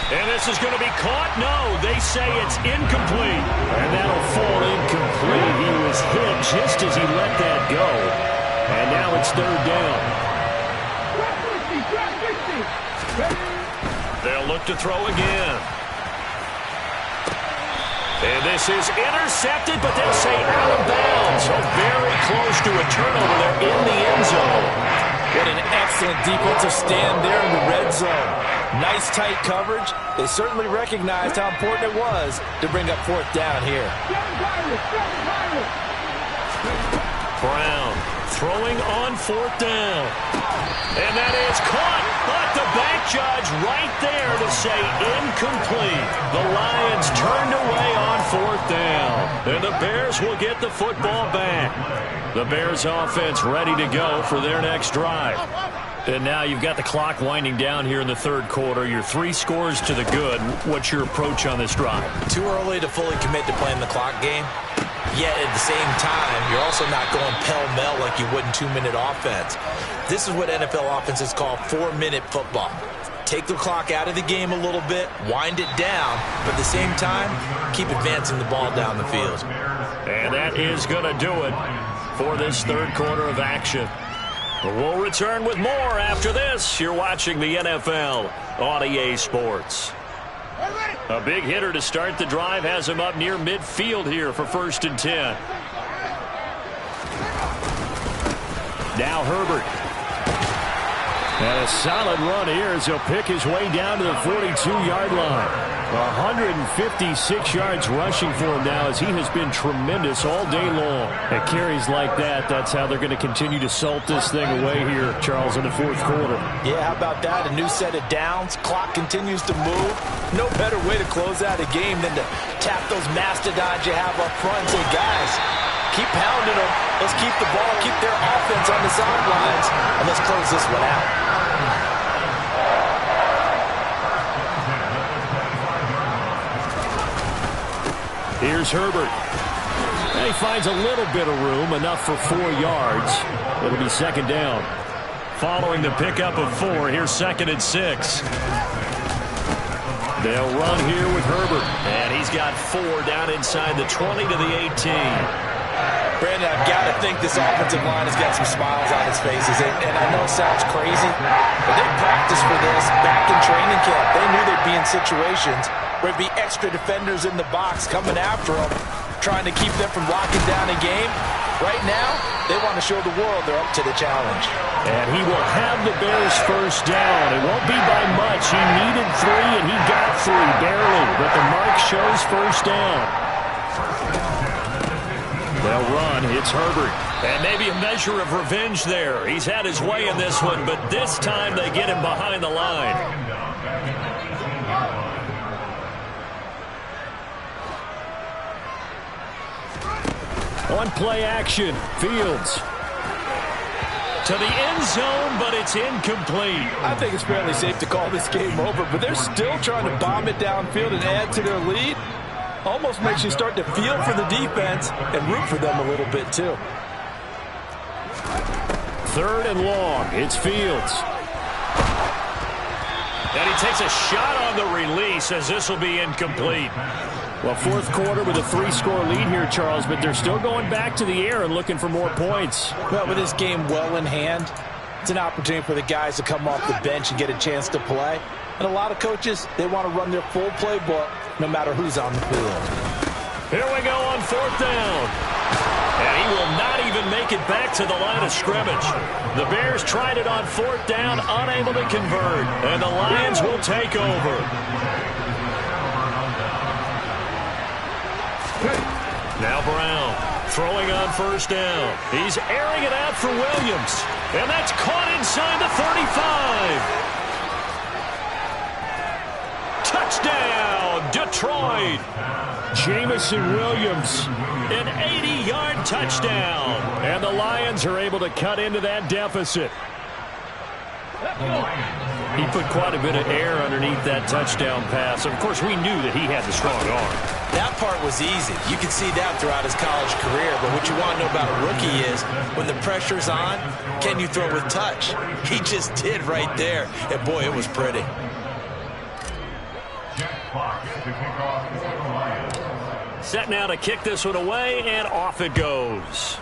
And this is going to be caught. No, they say it's incomplete. And that'll fall incomplete. He was hit just as he let that go. And now it's 3rd down. They'll look to throw again. And this is intercepted, but they'll say out of bounds. So very close to a turnover there in the end zone. What an excellent defensive stand there in the red zone. Nice tight coverage. They certainly recognized how important it was to bring up 4th down here. Brown throwing on 4th down. And that is caught. But the back judge right there to say incomplete. The Lions turned away on 4th down. And the Bears will get the football back. The Bears offense ready to go for their next drive. And now you've got the clock winding down here in the 3rd quarter. You're 3 scores to the good. What's your approach on this drive? Too early to fully commit to playing the clock game. Yet at the same time, you're also not going pell-mell like you would in 2-minute offense. This is what NFL offenses call 4-minute football. Take the clock out of the game a little bit, wind it down, but at the same time, keep advancing the ball down the field. And that is going to do it for this 3rd quarter of action. We'll return with more after this. You're watching the NFL on EA Sports. A big hitter to start the drive has him up near midfield here for 1st and 10. Now Herbert. And a solid run here as he'll pick his way down to the 42-yard line. 156 yards rushing for him now as he has been tremendous all day long. At carries like that, that's how they're going to continue to salt this thing away here, Charles, in the fourth quarter. Yeah, how about that? A new set of downs. Clock continues to move. No better way to close out a game than to tap those mastodons you have up front and say, guys, keep pounding them. Let's keep the ball, keep their offense on the sidelines, and let's close this one out. Here's Herbert. And he finds a little bit of room, enough for 4 yards. It'll be second down. Following the pickup of 4, here's 2nd and 6. They'll run here with Herbert. And he's got 4 down inside the 20 to the 18. Brandon, I've got to think this offensive line has got some smiles on its faces. And I know it sounds crazy, but they practiced for this back in training camp. They knew they'd be in situations where it'd be extra defenders in the box coming after them, trying to keep them from locking down a game. Right now, they want to show the world they're up to the challenge. And he will have the Bears first down. It won't be by much. He needed 3, and he got 3, barely. But the mark shows first down. They'll run. It's Herbert. And maybe a measure of revenge there. He's had his way in this one, but this time they get him behind the line. On play action, Fields. To the end zone, but it's incomplete. I think it's fairly safe to call this game over, but they're still trying to bomb it downfield and add to their lead. Almost makes you start to feel for the defense and root for them a little bit, too. 3rd and long. It's Fields. And he takes a shot on the release as this will be incomplete. Well, fourth quarter with a 3-score lead here, Charles, but they're still going back to the air and looking for more points. Well, with this game well in hand, it's an opportunity for the guys to come off the bench and get a chance to play. And a lot of coaches, they want to run their full playbook no matter who's on the field. Here we go on 4th down. And he will not even make it back to the line of scrimmage. The Bears tried it on 4th down, unable to convert. And the Lions will take over. Now Brown throwing on 1st down. He's airing it out for Williams. And that's caught inside the 35. Touchdown, Detroit. Jamison Williams. An 80-yard touchdown. And the Lions are able to cut into that deficit. He put quite a bit of air underneath that touchdown pass. Of course, we knew that he had the strong arm. That part was easy. You can see that throughout his college career. But what you want to know about a rookie is when the pressure's on, can you throw with touch? He just did right there. And, boy, it was pretty. Set now to kick this one away, and off it goes.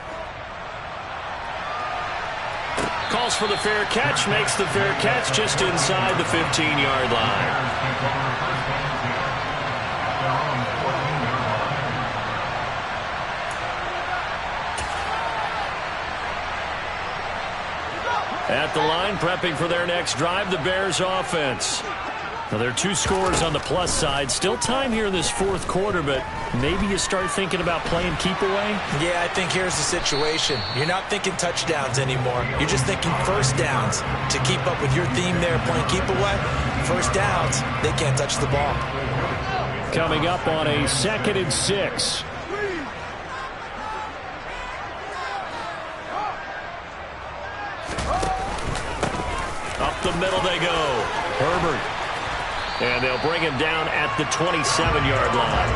Calls for the fair catch, makes the fair catch just inside the 15-yard line. At the line, prepping for their next drive, the Bears offense. Now, there are 2 scores on the plus side. Still time here in this fourth quarter, but maybe you start thinking about playing keep away? Yeah, I think here's the situation. You're not thinking touchdowns anymore. You're just thinking first downs. To keep up with your theme there, playing keep away, first downs, they can't touch the ball. Coming up on a 2nd and 6. Up the middle they go. Herbert. And they'll bring him down at the 27-yard line.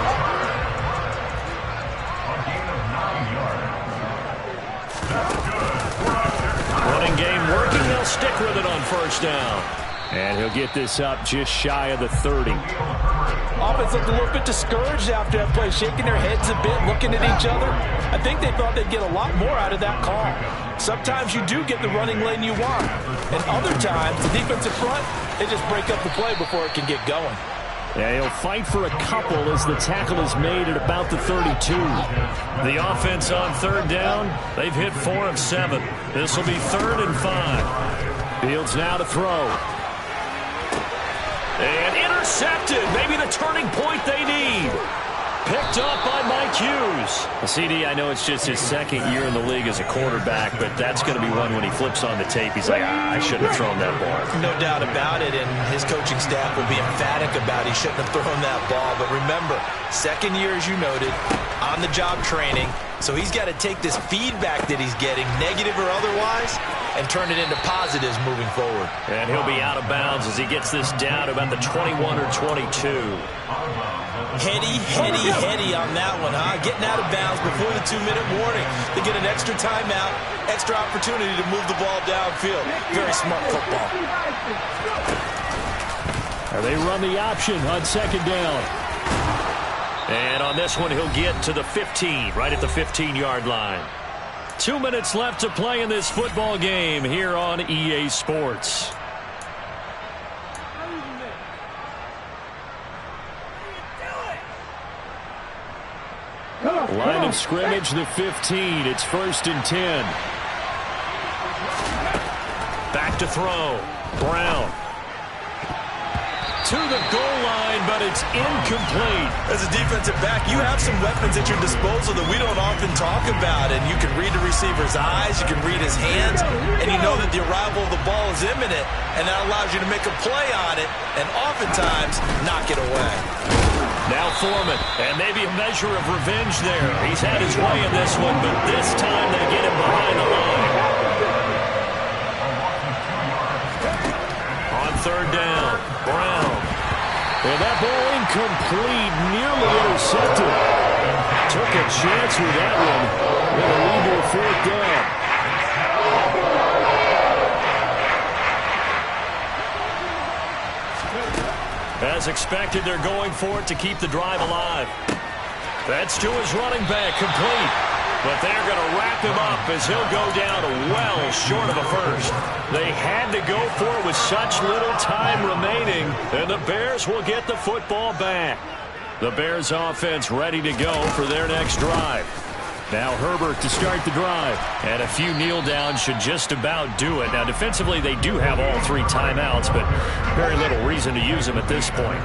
Running game working. They'll stick with it on 1st down. And he'll get this up just shy of the 30. Offense looked a little bit discouraged after that play, shaking their heads a bit, looking at each other. I think they thought they'd get a lot more out of that call. Sometimes you do get the running lane you want. And other times, the defensive front, they just break up the play before it can get going. Yeah, he'll fight for a couple as the tackle is made at about the 32. The offense on 3rd down, they've hit 4 of 7. This will be 3rd and 5. Fields now to throw. And intercepted. Maybe the turning point they need. Picked up by Mike Hughes. CD, I know it's just his second year in the league as a quarterback, but that's going to be one when he flips on the tape. He's like, I shouldn't have thrown that ball. No doubt about it, and his coaching staff will be emphatic about he shouldn't have thrown that ball. But remember, second year, as you noted, on-the-job training. So he's got to take this feedback that he's getting, negative or otherwise, and turn it into positives moving forward. And he'll be out of bounds as he gets this down to about the 21 or 22. Heady on that one, huh? Getting out of bounds before the 2-minute warning. They get an extra timeout, extra opportunity to move the ball downfield. Very smart football. They run the option on second down. And on this one, he'll get to the 15, right at the 15-yard line. 2 minutes left to play in this football game here on EA Sports. Line of scrimmage, the 15. It's 1st and 10. Back to throw. Brown. To the goal line, but it's incomplete. As a defensive back, you have some weapons at your disposal that we don't often talk about. And you can read the receiver's eyes, you can read his hands, and you know that the arrival of the ball is imminent, and that allows you to make a play on it, and oftentimes knock it away. Now Foreman, and maybe a measure of revenge there. He's had his way in this one, but this time they get him behind the line. On third down, Brown. And that ball incomplete, nearly intercepted. Took a chance with that one. With a legal 4th down. As expected, they're going for it to keep the drive alive. That's to his running back, complete. But they're going to wrap him up as he'll go down well short of a first. They had to go for it with such little time remaining, and the Bears will get the football back. The Bears offense ready to go for their next drive. Now Herbert to start the drive. And a few kneel downs should just about do it. Now defensively they do have all 3 timeouts, but very little reason to use them at this point.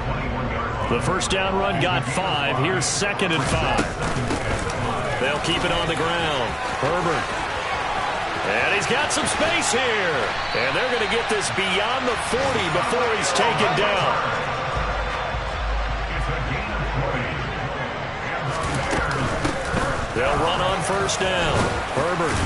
The first down run got 5. Here's 2nd and 5. They'll keep it on the ground. Herbert. And he's got some space here. And they're going to get this beyond the 40 before he's taken down. They'll run on first down. Herbert.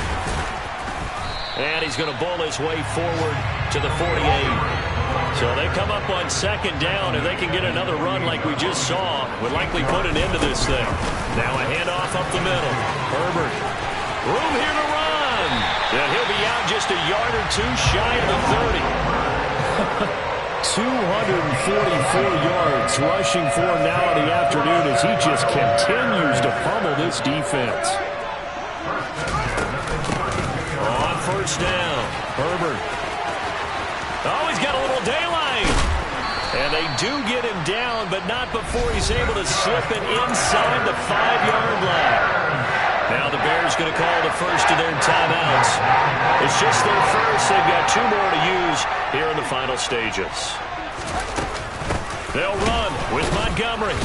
And he's going to bowl his way forward to the 48. So they come up on second down. If they can get another run like we just saw, would likely put an end to this thing. Now a handoff up the middle. Herbert. Room here to run. And he'll be out just a yard or 2 shy of the 30. 244 yards rushing for now in the afternoon as he just continues to pummel this defense. On first down, Herbert. Oh, he's got a little daylight. And they do get him down, but not before he's able to slip it inside the 5-yard line. Now the Bears going to call the first of their timeouts. It's just their first. They've got 2 more to use here in the final stages. They'll run with Montgomery.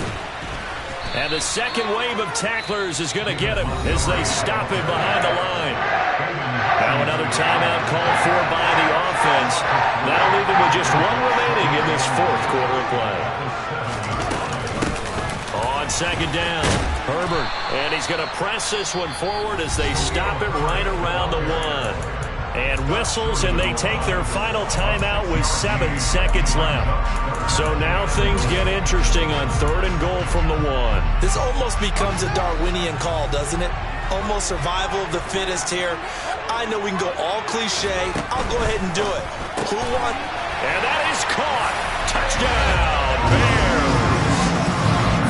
And the second wave of tacklers is going to get him as they stop him behind the line. Now another timeout called for by the offense. That'll leave them with just 1 remaining in this 4th quarter of play. On second down, Herbert. And he's going to press this one forward as they stop him right around the 1. And whistles, and they take their final timeout with 7 seconds left. So now things get interesting on 3rd and goal from the 1. This almost becomes a Darwinian call, doesn't it? Almost survival of the fittest here. I know we can go all cliche. I'll go ahead and do it. Who won? And that is caught. Touchdown, Bears.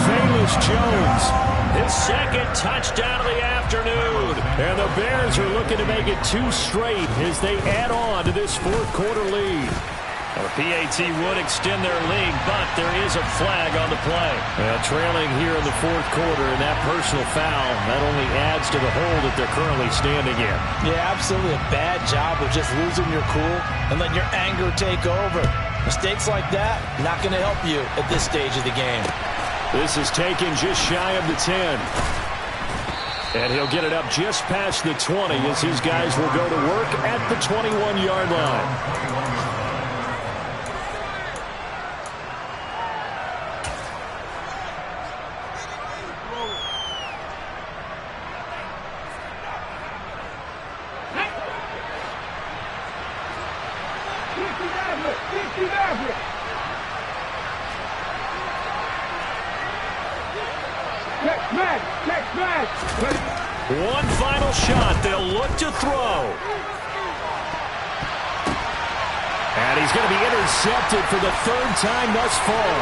Famous Jones. His 2nd touchdown of the afternoon. And the Bears are looking to make it 2 straight as they add on to this 4th quarter lead. The PAT would extend their lead, but there is a flag on the play. Trailing here in the fourth quarter, and that personal foul, that only adds to the hole that they're currently standing in. Yeah, absolutely a bad job of just losing your cool and letting your anger take over. Mistakes like that, not going to help you at this stage of the game. This is taken just shy of the 10. And he'll get it up just past the 20 as his guys will go to work at the 21-yard line. One final shot. They'll look to throw. And he's going to be intercepted for the third time thus far.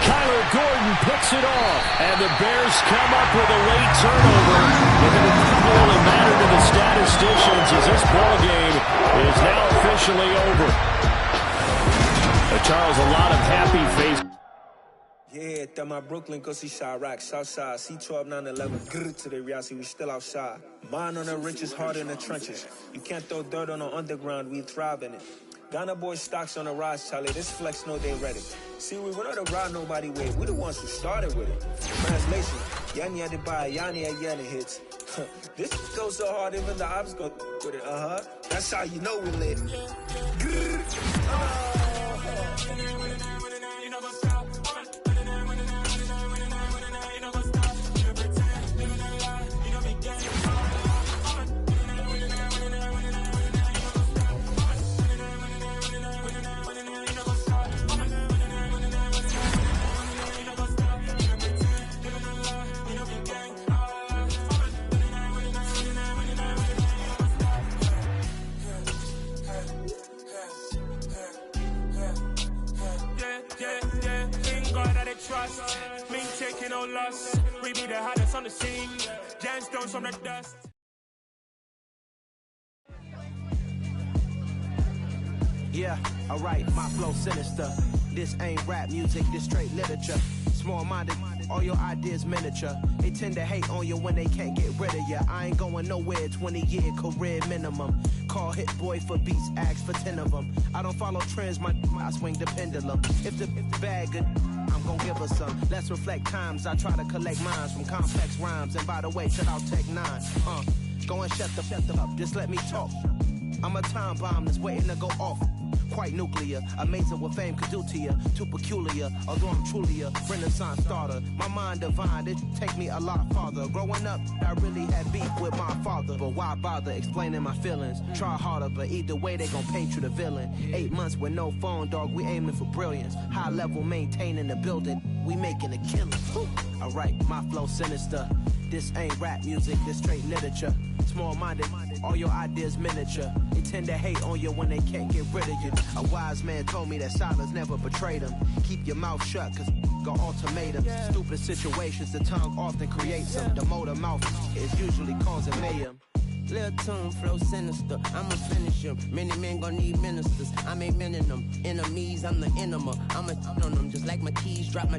Kyler Gordon picks it off. And the Bears come up with a late turnover. And it will probably only matter to the statisticians as this ball game is now officially over. Charles, a lot of happy faces. Yeah, that my Brooklyn, go see Chirac, Southside, C12, 911, grrr to the reality, we still outside. Mine on the riches, hard in the trenches. You can't throw dirt on the underground, we thrive in it. Ghana boys stocks on the rise, Charlie, this flex know they ready. See, we went on the ride nobody with, we the ones who started with it. Translation, Yanni had to buy, Yanni had Yanni hits. This goes so hard, even the ops go with it, That's how you know we lit. Trust me, taking no loss. We be the hottest on the scene. Gemstones from the dust. Yeah, alright, my flow sinister. This ain't rap music, this straight literature. Small-minded, all your ideas miniature. They tend to hate on you when they can't get rid of you. I ain't going nowhere, 20-year career minimum. Call Hit Boy for beats, ask for 10 of them. I don't follow trends, I swing the pendulum. If the bag good, I'm gon' give her some. Let's reflect times, I try to collect minds from complex rhymes. And by the way, check out Tech 9. Go and shut the up, just let me talk. I'm a time bomb that's waiting to go off. Quite nuclear, amazing what fame could do to you. Too peculiar, although I'm truly a renaissance starter. My mind divine, it take me a lot farther. Growing up, I really had beef with my father. But why bother explaining my feelings? Try harder, but either way they gon' paint you the villain. 8 months with no phone, dog, we aiming for brilliance. High level maintaining the building, we making a killing. Alright, my flow sinister. This ain't rap music, this straight literature. Small-minded, all your ideas miniature. They tend to hate on you when they can't get rid of you. A wise man told me that silence never betrayed him. Keep your mouth shut, cause got ultimatums. Stupid situations, the tongue often creates them. The motor mouth is usually causing mayhem. Lil' tune, flow sinister, I'ma finish him. Many men gon' need ministers, I'm a men in them. Enemies, I'm the enema, I'm on them. Just like my keys, drop my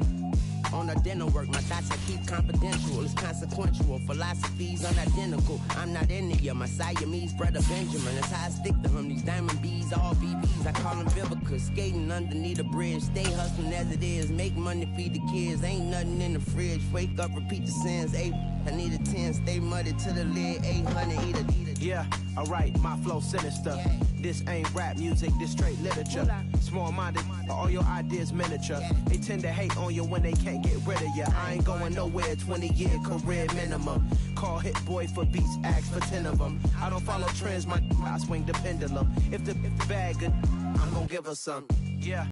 on the dental work. My thoughts I keep confidential, it's consequential. Philosophies unidentical, I'm not in it, yeah. My Siamese brother Benjamin, that's how I stick to him. These diamond bees, all BBs, I call them Vivica. Skating underneath a bridge, stay hustling as it is. Make money, feed the kids, ain't nothing in the fridge. Wake up, repeat the sins, I need a 10, stay muddy to the lid, 800, eat a. Yeah, alright, my flow sinister. This ain't rap music, this straight literature. Small-minded, all your ideas miniature. They tend to hate on you when they can't get rid of you. I ain't going nowhere, 20-year career minimum. Call Hit Boy for beats, ask for 10 of them. I don't follow trends, I swing the pendulum. If the bag good, I'm gon' give her some. Yeah.